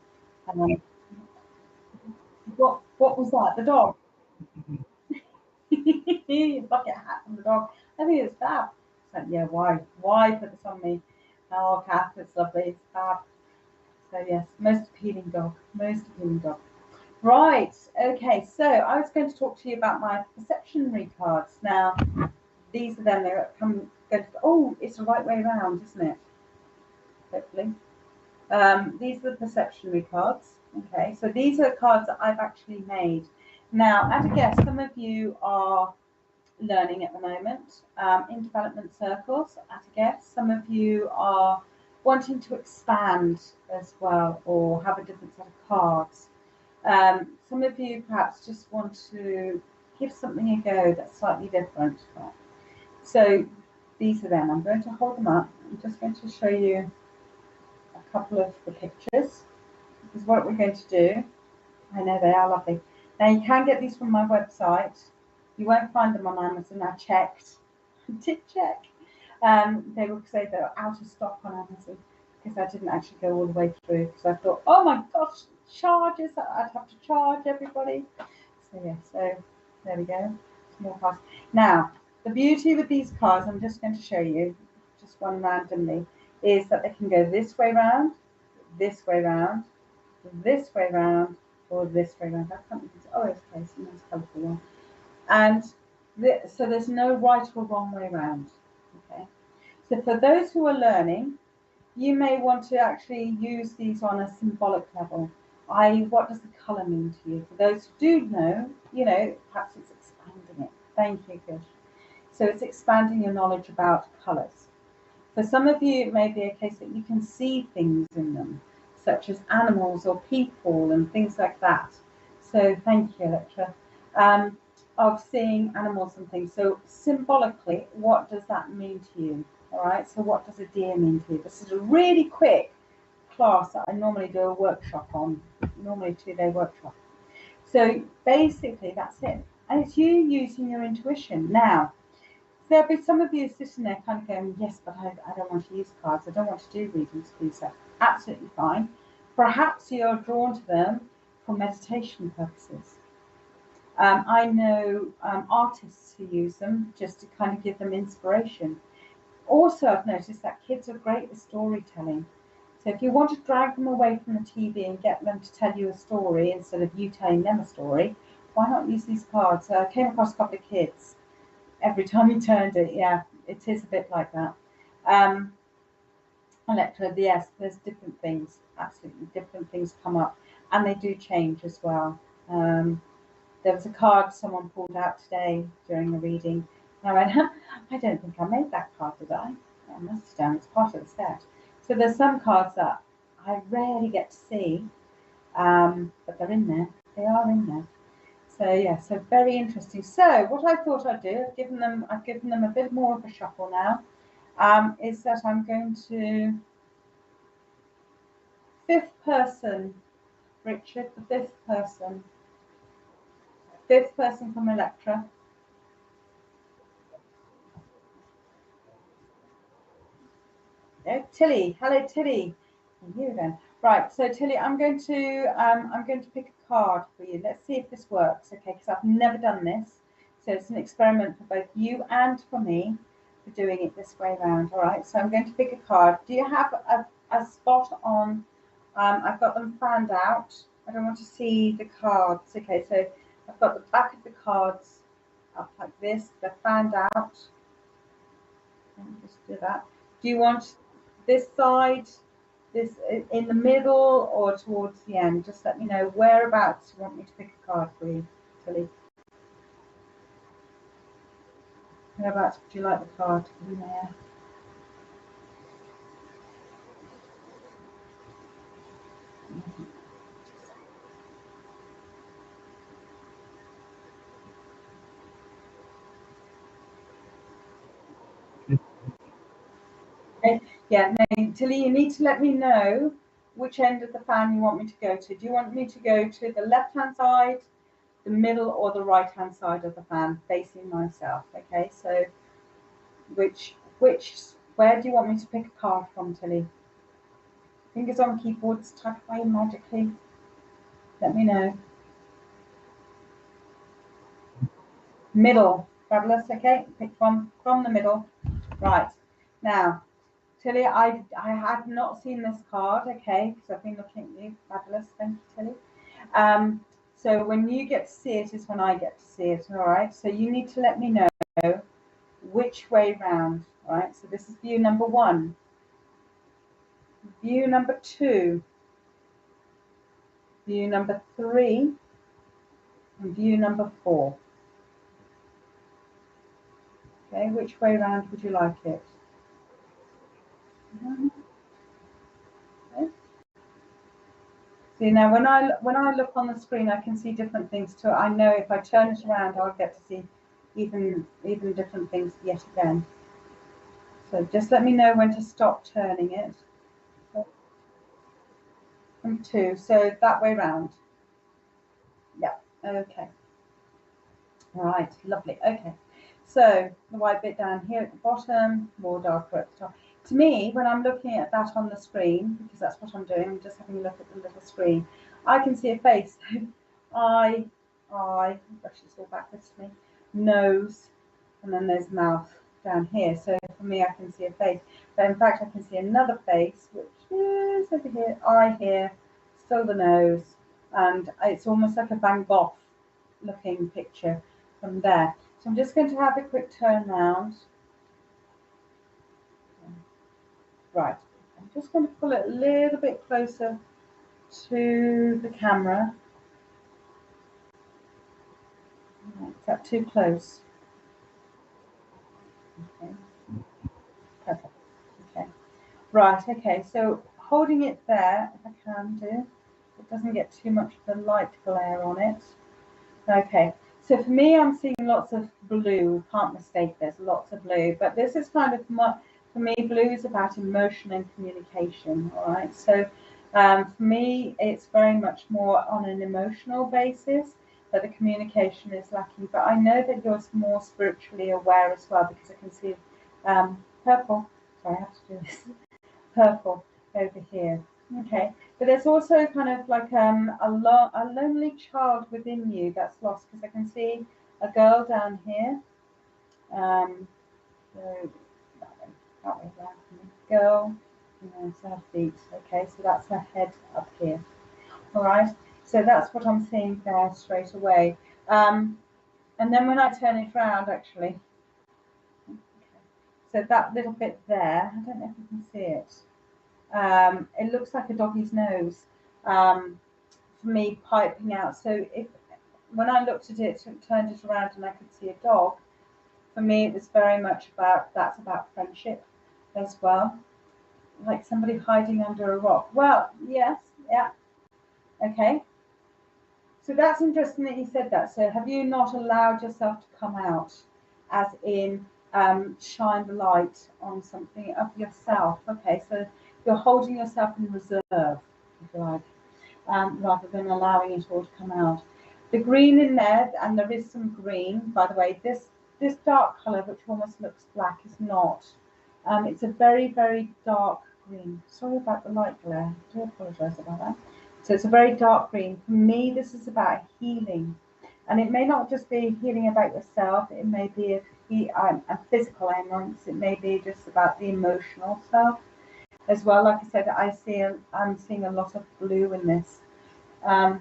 Speaker 1: um, what was that? The dog? Bucket hat from the dog. I think it's fab. So yeah, why? Why put this on me? Oh, Kath, it's lovely. It's fab. So yes, most appealing dog. Most appealing dog. Right. Okay. So I was going to talk to you about my perceptionary cards. Now, these are them. They're come. Oh, it's the right way around, isn't it? Hopefully. These are the perceptionary cards. Okay. So these are cards that I've actually made. Now, at a guess, some of you are learning at the moment in development circles, at a guess. Some of you are wanting to expand as well or have a different set of cards. Some of you perhaps just want to give something a go that's slightly different. So these are them. I'm going to hold them up. I'm just going to show you a couple of the pictures. This is what we're going to do. I know they are lovely. Now you can get these from my website. You won't find them on Amazon. I checked. I did check. They will say they're out of stock on Amazon because I didn't actually go all the way through because I thought, oh my gosh, charges! I'd have to charge everybody. So yeah, so there we go. Small cards. Now the beauty with these cards, I'm just going to show you, just one randomly, is that they can go this way round, this way round, this way round, or this way round. I can't think. Oh, it's okay. It's a nice colourful one. And so there's no right or wrong way around. Okay. So for those who are learning, you may want to actually use these on a symbolic level. I.e., what does the colour mean to you? For those who do know, perhaps it's expanding it. Thank you, Kish. So it's expanding your knowledge about colours. For some of you, it may be a case that you can see things in them, such as animals or people and things like that. So thank you, Electra. Of seeing animals and things. So symbolically, what does that mean to you? All right. So what does a deer mean to you? This is a really quick class that I normally do a workshop on, normally 2-day workshop. So basically, that's it. And it's you using your intuition. Now, there'll be some of you sitting there kind of going, yes, but I don't want to use cards. I don't want to do readings, please. Absolutely fine. Perhaps you're drawn to them for meditation purposes. I know artists who use them just to kind of give them inspiration. Also, I've noticed that kids are great with storytelling. So if you want to drag them away from the TV and get them to tell you a story instead of you telling them a story, why not use these cards? I came across a couple of kids. Every time you turned it, yeah, it is a bit like that. Electra, yes, there's different things, absolutely different things come up, and they do change as well. There was a card someone pulled out today during the reading. And I went, I don't think I made that card, did I? I must have done. It's part of the set. So there's some cards that I rarely get to see, but they're in there. They are in there. So yeah, so very interesting. So what I thought I'd do, I've given them a bit more of a shuffle now, is that I'm going to fifth person, Richard, the fifth person from Electra. Tilly, hello Tilly. You then. Right, so Tilly, I'm going to pick a card for you. Let's see if this works, okay? Because I've never done this, so it's an experiment for both you and for me for doing it this way around. All right, so I'm going to pick a card. Do you have a spot on? I've got them fanned out. I don't want to see the cards. Okay, so I've got the back of the cards up like this. They're fanned out. Let me just do that. Do you want this side, this in the middle, or towards the end? Just let me know whereabouts you want me to pick a card for you, Tilly. Whereabouts would you like the card to be there? Okay. Yeah, no, Tilly, you need to let me know which end of the fan you want me to go to. Do you want me to go to the left-hand side, the middle, or the right-hand side of the fan facing myself? Okay, so where do you want me to pick a card from, Tilly? Fingers on keyboards, type away magically. Let me know. Middle, fabulous. Okay, pick from the middle. Right now, Tilly, I have not seen this card. Okay, because I've been looking at you. Fabulous, thank you, Tilly. So when you get to see it is when I get to see it. All right. So you need to let me know which way round. All right. So this is view number 1. View number 2. View number 3. And view number 4. Okay, which way round would you like it? Okay. See, now when I look on the screen, I can see different things too. I know if I turn it around, I'll get to see even different things yet again. So just let me know when to stop turning it. Number 2, so that way round. Yeah, okay. All right, lovely. Okay, so the white bit down here at the bottom, more darker at the top. To me, when I'm looking at that on the screen, because that's what I'm doing, I'm just having a look at the little screen, I can see a face. Eye, brush this all backwards to me, nose, and then there's mouth down here. So for me, I can see a face. But in fact, I can see another face, which is over here, eye here, still the nose, and it's almost like a Van Gogh looking picture from there. So I'm just going to have a quick turn round. Right, I'm just going to pull it a little bit closer to the camera. Right, is that too close? Okay. Perfect. Okay. Right, okay, so holding it there, if I can do, it doesn't get too much of the light glare on it. Okay, so for me, I'm seeing lots of blue. Can't mistake, there's lots of blue, but this is kind of, for me, blue is about emotion and communication, all right? So for me, it's very much more on an emotional basis, that the communication is lacking. But I know that you're more spiritually aware as well, because I can see purple. Sorry, I have to do this. Purple over here. Okay, but there's also kind of like a lonely child within you that's lost, because I can see a girl down here. So that way around from the girl, and then it's her feet. Okay, so that's her head up here. All right, so that's what I'm seeing there straight away. And then when I turn it around, actually, okay, so that little bit there, I don't know if you can see it. It looks like a doggy's nose for me, piping out. So when I looked at it, turned it around, and I could see a dog, for me it was very much that's about friendship as well, like somebody hiding under a rock. Well, yes, yeah, okay. So that's interesting that you said that. So have you not allowed yourself to come out, as in shine the light on something of yourself? Okay, so you're holding yourself in reserve, if you like, rather than allowing it all to come out. The green in there, and there is some green, by the way, this dark colour, which almost looks black, is not. It's a very, very dark green. Sorry about the light glare. I do apologise about that. So it's a very dark green. For me, this is about healing. And it may not just be healing about yourself. It may be a physical ailments. It may be just about the emotional stuff as well. Like I said, I'm seeing a lot of blue in this. Oh,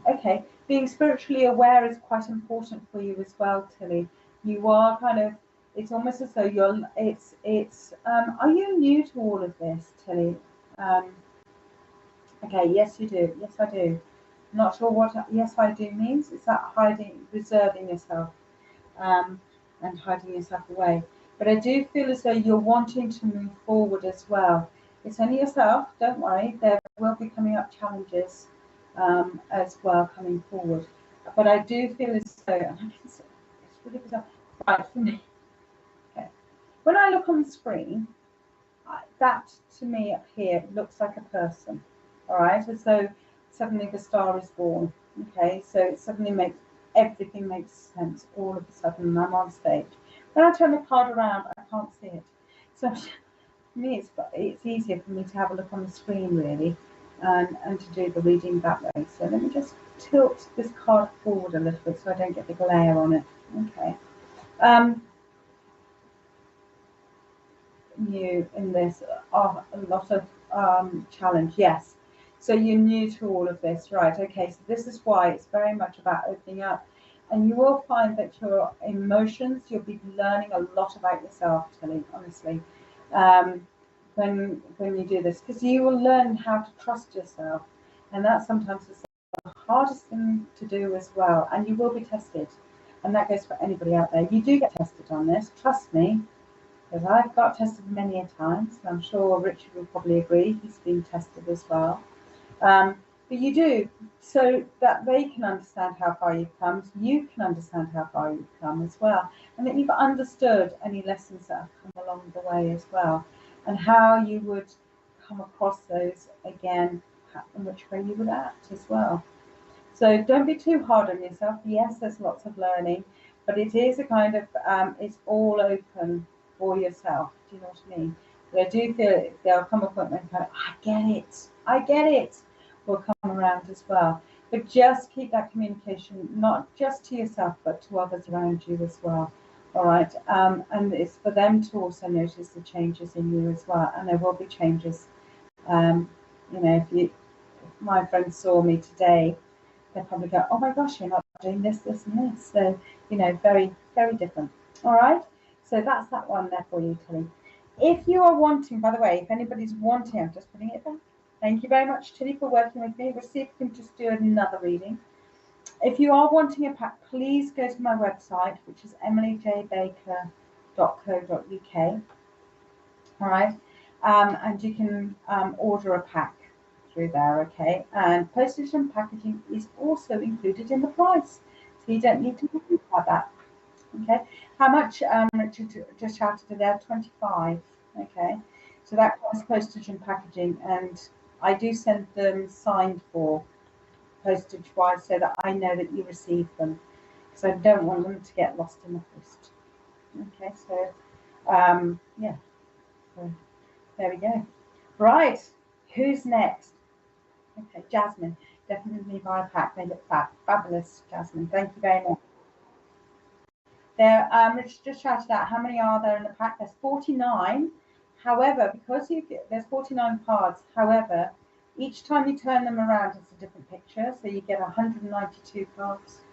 Speaker 1: okay. Being spiritually aware is quite important for you as well, Tilly. You are kind of, it's almost as though are you new to all of this, Tilly? Um, okay, yes, you do. Yes, I do. Not sure what yes, I do means. Is that hiding, reserving yourself, um, and hiding yourself away? But I do feel as though you're wanting to move forward as well. It's only yourself, don't worry. There will be coming up challenges as well coming forward. But I do feel as though, and I can see, it's really bizarre. Right, for me. Okay. When I look on the screen, that to me up here looks like a person. All right, as though suddenly the star is born. Okay, so it suddenly makes everything makes sense all of a sudden, and I'm on stage. When I turn the card around, I can't see it. So for me, it's easier for me to have a look on the screen really, and to do the reading that way. So let me just tilt this card forward a little bit so I don't get the glare on it. Okay. New in this are a lot of challenge, yes. So you're new to all of this, right? Okay, so this is why it's very much about opening up, and you will find that your emotions, you'll be learning a lot about yourself, Tilly, honestly, when you do this, because you will learn how to trust yourself, and that sometimes is the hardest thing to do as well. And you will be tested, and that goes for anybody out there. You do get tested on this, trust me, because I've got tested many a times, and I'm sure Richard will probably agree. He's been tested as well. But you do, so that they can understand how far you've come, so you can understand how far you've come as well, and that you've understood any lessons that have come along the way as well, and how you would come across those again, and which way you would act as well. So don't be too hard on yourself. Yes, there's lots of learning, but it is a kind of, it's all open for yourself. Do you know what I mean? But I do feel there'll come a point when kind of, I get it, will come around as well. But just keep that communication, not just to yourself, but to others around you as well. All right. And it's for them to also notice the changes in you as well. And there will be changes. If my friends saw me today, they'll probably go, oh my gosh, you're not doing this, this, and this. So, very, very different. All right. So that's that one there for you, Tilly. If you are wanting, by the way, if anybody's wanting, I'm just putting it there. Thank you very much, Tilly, for working with me. We'll see if we can just do another reading. If you are wanting a pack, please go to my website, which is emilyjbaker.co.uk. All right. And you can order a pack through there, okay? And postage and packaging is also included in the price, so you don't need to worry about that. Okay, how much? Richard just shouted it there, 25. Okay, so that costs postage and packaging, and I do send them signed for postage wise, so that I know that you receive them, because I don't want them to get lost in the post. Okay, so yeah, so there we go. Right, who's next? Okay, Jasmine, definitely buy a pack. They look fabulous, Jasmine. Thank you very much. There, Richard just shouted out, how many are there in the pack? There's 49. However, because there's 49 cards. However, each time you turn them around, it's a different picture. So you get 192 cards.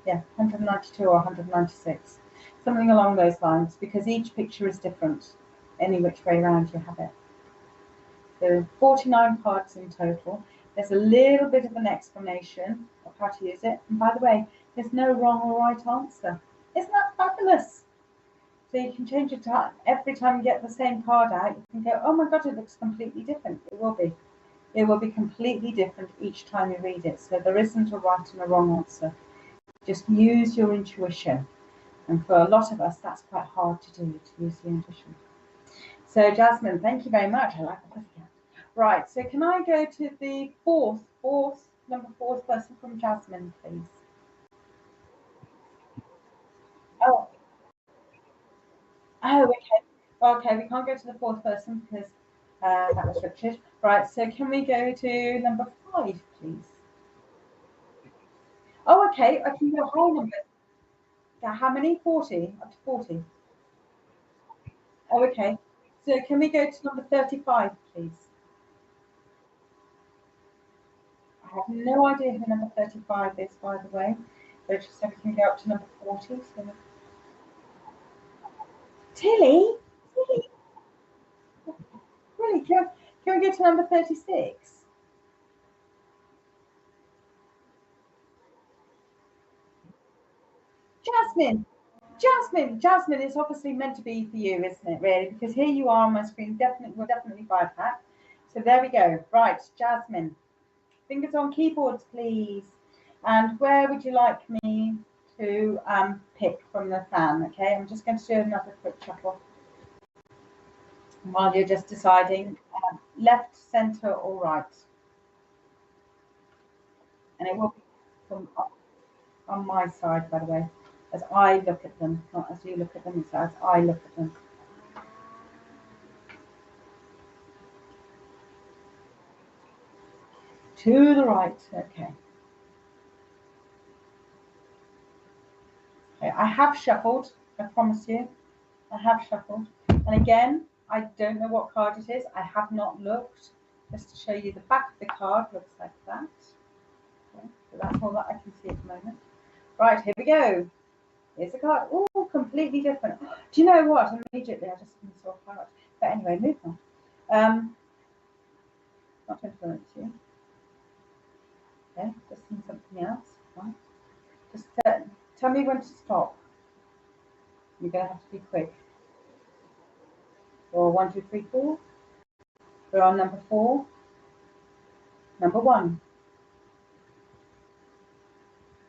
Speaker 1: Yeah, 192 or 196, something along those lines, because each picture is different. Any which way around you have it. So 49 cards in total. There's a little bit of an explanation of how to use it. And by the way, there's no wrong or right answer. Isn't that fabulous? So you can change it every time you get the same card out. You can go, oh my God, it looks completely different. It will be. It will be completely different each time you read it. So there isn't a right and a wrong answer. Just use your intuition. And for a lot of us, that's quite hard to do, to use the intuition. So Jasmine, thank you very much. I like the pussycat. Right, so can I go to the number four person from Jasmine, please? Oh, okay. Okay, we can't go to the fourth person because that was Richard. Right, so can we go to number 5, please? Oh, okay, I can go whole number. How many? 40, up to 40. Oh, okay. So can we go to number 35, please? have no idea who number 35 is, by the way. But just said we can go up to number 40. So. Tilly? Tilly? Really? Can we go to number 36? Jasmine. Jasmine is obviously meant to be for you, isn't it, really? Because here you are on my screen. We're definitely 5-pack. So there we go. Right, Jasmine. Fingers on keyboards, please. And where would you like me to pick from the fan? Okay, I'm just going to do another quick shuffle. While you're just deciding left, centre, or right. And it will be from on my side, by the way, as I look at them, not as you look at them, it's as I look at them. To the right, okay. I have shuffled, I promise you. I have shuffled. And again, I don't know what card it is. I have not looked. Just to show you the back of the card, looks like that. Okay, so that's all that I can see at the moment. Right, here we go. Here's the card. Oh, completely different. Do you know what? Immediately, I just saw a card. But anyway, move on. Not to influence you. Okay, just seen something else. Right. Just tell me when to stop. You're going to have to be quick. So 1, 2, 3, 4. We're on number 4. Number 1.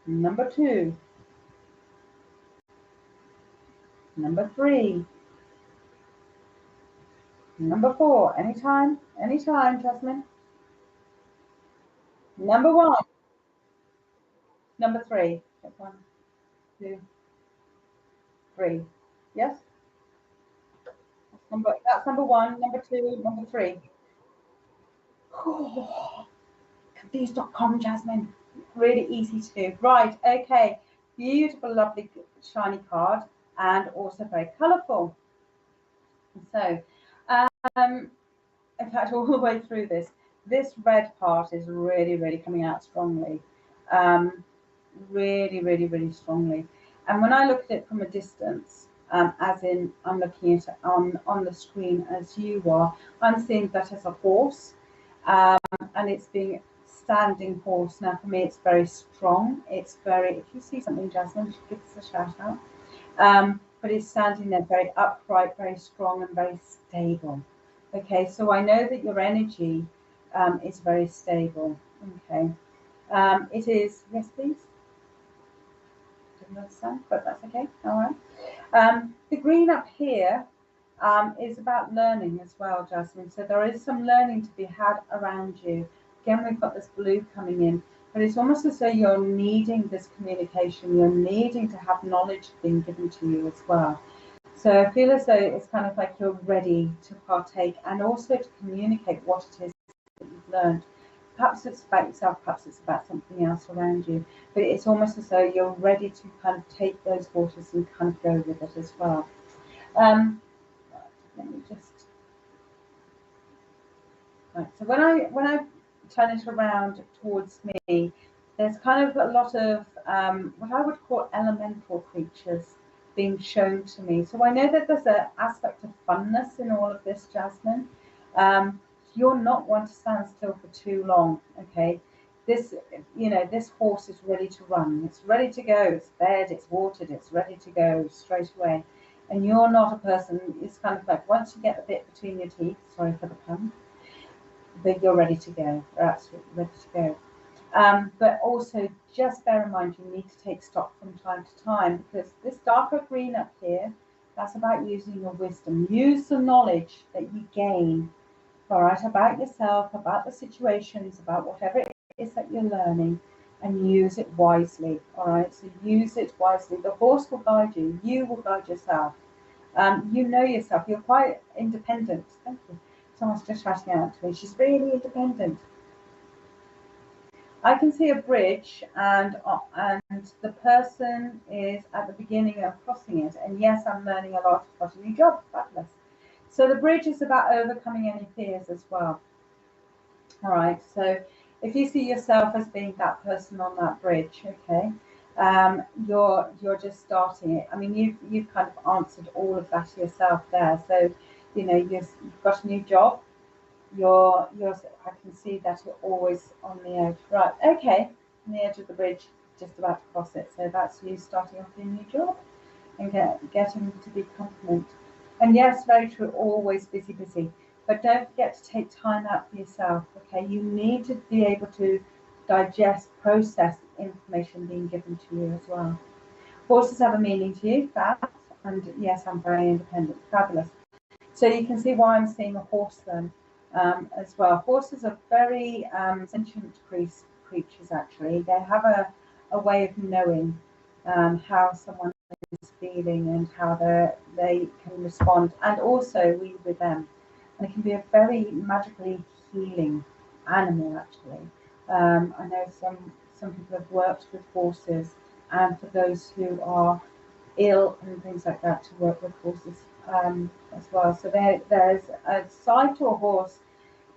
Speaker 1: Number 2. Number 3. Number 4. Anytime, Jasmine. Number 1. Number 3. 1, 2, 3. Yes? That's number 1, number 2, number 3. Oh, confused.com, Jasmine. Really easy to do. Right, okay. Beautiful, lovely, shiny card, and also very colourful. So, in fact, all the way through this red part is really, really coming out strongly. Really strongly. And when I look at it from a distance, as in I'm looking at it on the screen as you are, I'm seeing that as a horse, and it's being standing horse. Now for me, it's very strong. It's very, if you see something, Jasmine, give us a shout out. But it's standing there very upright, very strong, and very stable. Okay, so I know that your energy is very stable. Okay, it is, yes, please. Didn't understand, but that's okay. All right. The green up here is about learning as well, Jasmine. So there is some learning to be had around you. Again, we've got this blue coming in, but it's almost as though you're needing this communication. You're needing to have knowledge being given to you as well. So I feel as though it's kind of like you're ready to partake and also to communicate what it is that you've learned. Perhaps it's about yourself, perhaps it's about something else around you, but it's almost as though you're ready to kind of take those waters and kind of go with it as well. Let me just. Right. So when I turn it around towards me, there's kind of a lot of what I would call elemental creatures being shown to me. So I know that there's an aspect of funness in all of this, Jasmine. You're not one to stand still for too long, okay? This horse is ready to run. It's ready to go. It's fed, it's watered, it's ready to go straight away. And you're not a person, it's kind of like once you get the bit between your teeth, sorry for the pun, but you're ready to go. You're absolutely ready to go. But also just bear in mind you need to take stock from time to time, because this darker green up here, that's about using your wisdom. Use the knowledge that you gain, all right, about yourself, about the situations, about whatever it is that you're learning, and use it wisely, all right? So use it wisely. The horse will guide you. You will guide yourself. You know yourself. You're quite independent. Thank you. Someone's just shouting out to me. She's really independent. I can see a bridge, and the person is at the beginning of crossing it. And yes, I'm learning a lot. Got a new job. Fabulous. So the bridge is about overcoming any fears as well. All right. So if you see yourself as being that person on that bridge, okay, you're just starting it. I mean, you've kind of answered all of that yourself there. So, you know, you've got a new job. I can see that you're always on the edge. Right, okay, on the edge of the bridge, just about to cross it. So that's you starting off your new job and getting to be confident. And yes, very true, always busy, busy. But don't forget to take time out for yourself, okay? You need to be able to digest, process information being given to you as well. Horses have a meaning to you, that, and yes, I'm very independent, fabulous. So you can see why I'm seeing a horse then as well. Horses are very sentient creatures, actually. They have a way of knowing how someone is feeling and how they can respond, and also we with them. And it can be a very magically healing animal, actually. I know some people have worked with horses, and for those who are ill and things like that, to work with horses as well. So there's a side to a horse.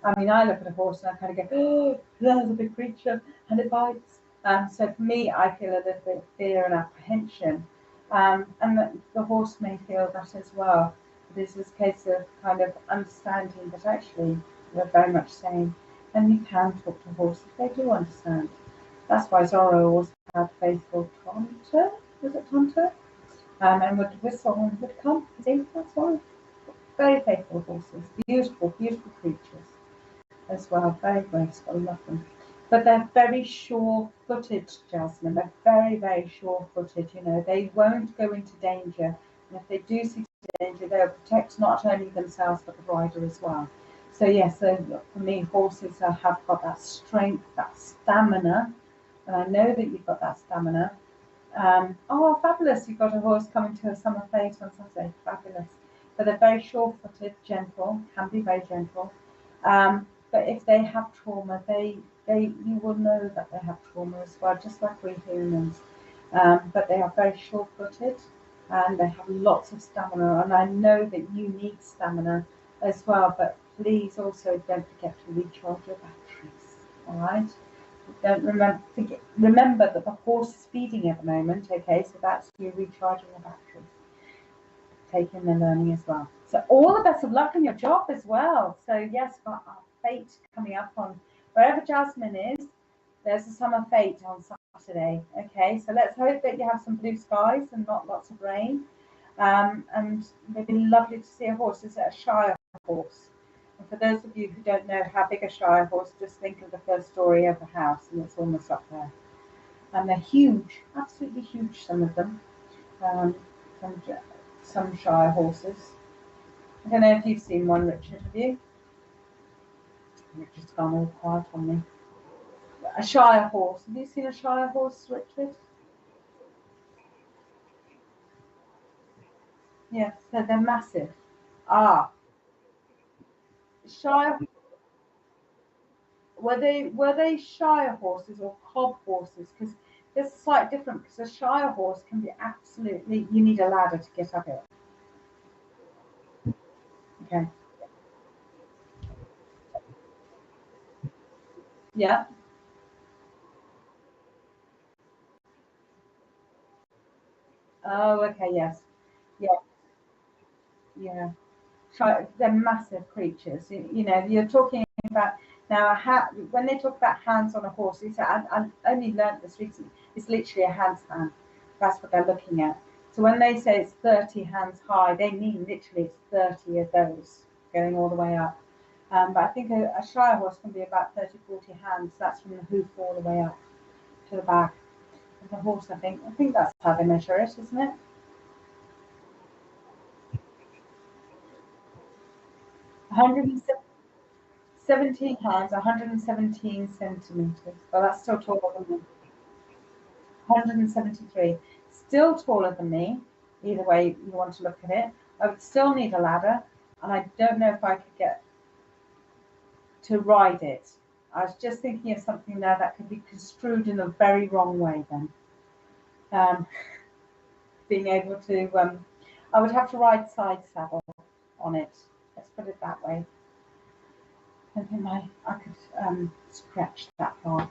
Speaker 1: I mean, I look at a horse and I kind of go, oh, there's a big creature and it bites. So for me, I feel a little bit of fear and apprehension. And the horse may feel that as well. This is a case of kind of understanding that actually we're very much same. And you can talk to a horse if they do understand. That's why Zorro always had faithful Tonto. Was it Tonto? And would whistle and would come. See, that's why. Very faithful horses. Beautiful, beautiful creatures as well. Very graceful. I love them. But they're very sure-footed, Jasmine. They're very, very sure-footed. You know, they won't go into danger. And if they do see danger, they'll protect not only themselves but the rider as well. So yes, so for me, horses have got that strength, that stamina. And I know that you've got that stamina. Oh, fabulous. You've got a horse coming to a summer fete on Saturday. Fabulous. But they're very sure-footed, gentle, can be very gentle. But if they have trauma, you will know that they have trauma as well, just like we humans. But they are very sure-footed and they have lots of stamina. And I know that you need stamina as well. But please also don't forget to recharge your batteries. All right? Don't remember that the horse is feeding at the moment, okay? So that's you recharging the batteries, taking the learning as well. So all the best of luck in your job as well. So yes, got our fete coming up on wherever Jasmine is. There's a summer fete on Saturday, okay? So let's hope that you have some blue skies and not lots of rain. And it'd be lovely to see a horse. Is it a Shire horse? And for those of you who don't know how big a Shire horse, just think of the first story of the house, and it's almost up there. And they're huge, absolutely huge, some of them. Some Shire horses. I don't know if you've seen one, Richard, have you? Richard's gone all quiet on me. A Shire horse. Have you seen a Shire horse, Richard? Yes, so they're massive. Shire. Were they Shire horses or cob horses? Because there's a slight difference. Because a Shire horse can be absolutely. You need a ladder to get up it. Okay. Yeah. Oh, okay. Yes. Yeah. Yeah. They're massive creatures. You know, you're talking about now. When they talk about hands on a horse, I only learned this recently. It's literally a handstand. That's what they're looking at. So when they say it's 30 hands high, they mean literally it's 30 of those going all the way up. But I think a Shire horse can be about 30, 40 hands. That's from the hoof all the way up to the back of the horse. I think that's how they measure it, isn't it? 117 hands, 117 centimeters. Well, that's still taller than me. 173. Still taller than me. Either way you want to look at it. I would still need a ladder, and I don't know if I could get to ride it. I was just thinking of something there that could be construed in a very wrong way then. Being able to, I would have to ride side saddle on it. Let's put it that way. I don't think I could stretch that far.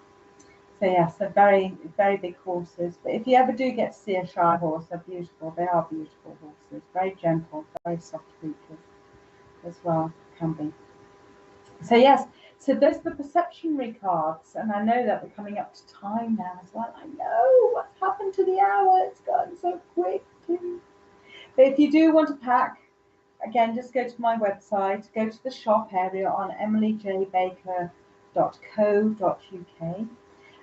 Speaker 1: So yeah, so very, very big horses. But if you ever do get to see a shy horse, they're beautiful. They are beautiful horses. Very gentle, very soft creatures as well, can be. So yes, so there's the perceptionary cards, and I know that we're coming up to time now as well. I know what's happened to the hour. It's gone so quick. But if you do want to pack, again, just go to my website, go to the shop area on emilyjbaker.co.uk.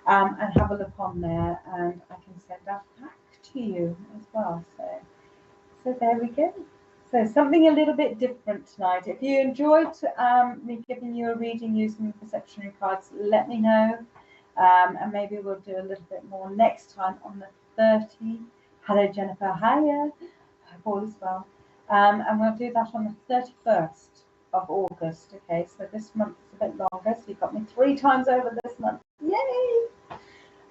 Speaker 1: And have a look on there, and I can send that back to you as well. So there we go. So something a little bit different tonight. If you enjoyed me giving you a reading using perceptionary cards, let me know, and maybe we'll do a little bit more next time on the 30th. Hello, Jennifer. Hiya. Hope all is well. And we'll do that on the 31st of August. Okay, so this month is a bit longer, so you've got me 3 times over this month. Yay!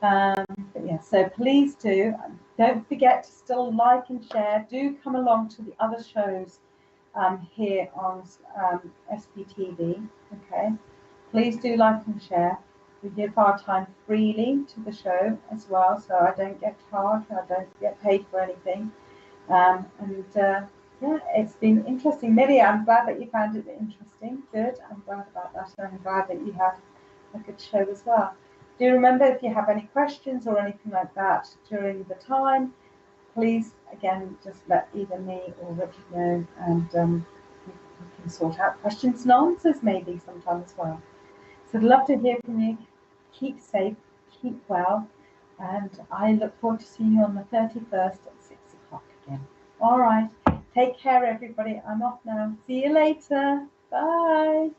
Speaker 1: But yeah, so please do. Don't forget to still like and share. Do come along to the other shows here on sptv. Okay, please do like and share. We give our time freely to the show as well, so I don't get charged. I don't get paid for anything. Yeah, it's been interesting. Millie, I'm glad that you found it interesting. Good. I'm glad about that. And I'm glad that you had a good show as well. Do remember, if you have any questions or anything like that during the time, please, again, just let either me or Richard know, and we can sort out questions and answers maybe sometime as well. So I'd love to hear from you. Keep safe, keep well, and I look forward to seeing you on the 31st at 6 o'clock again. All right. Take care, everybody. I'm off now. See you later. Bye.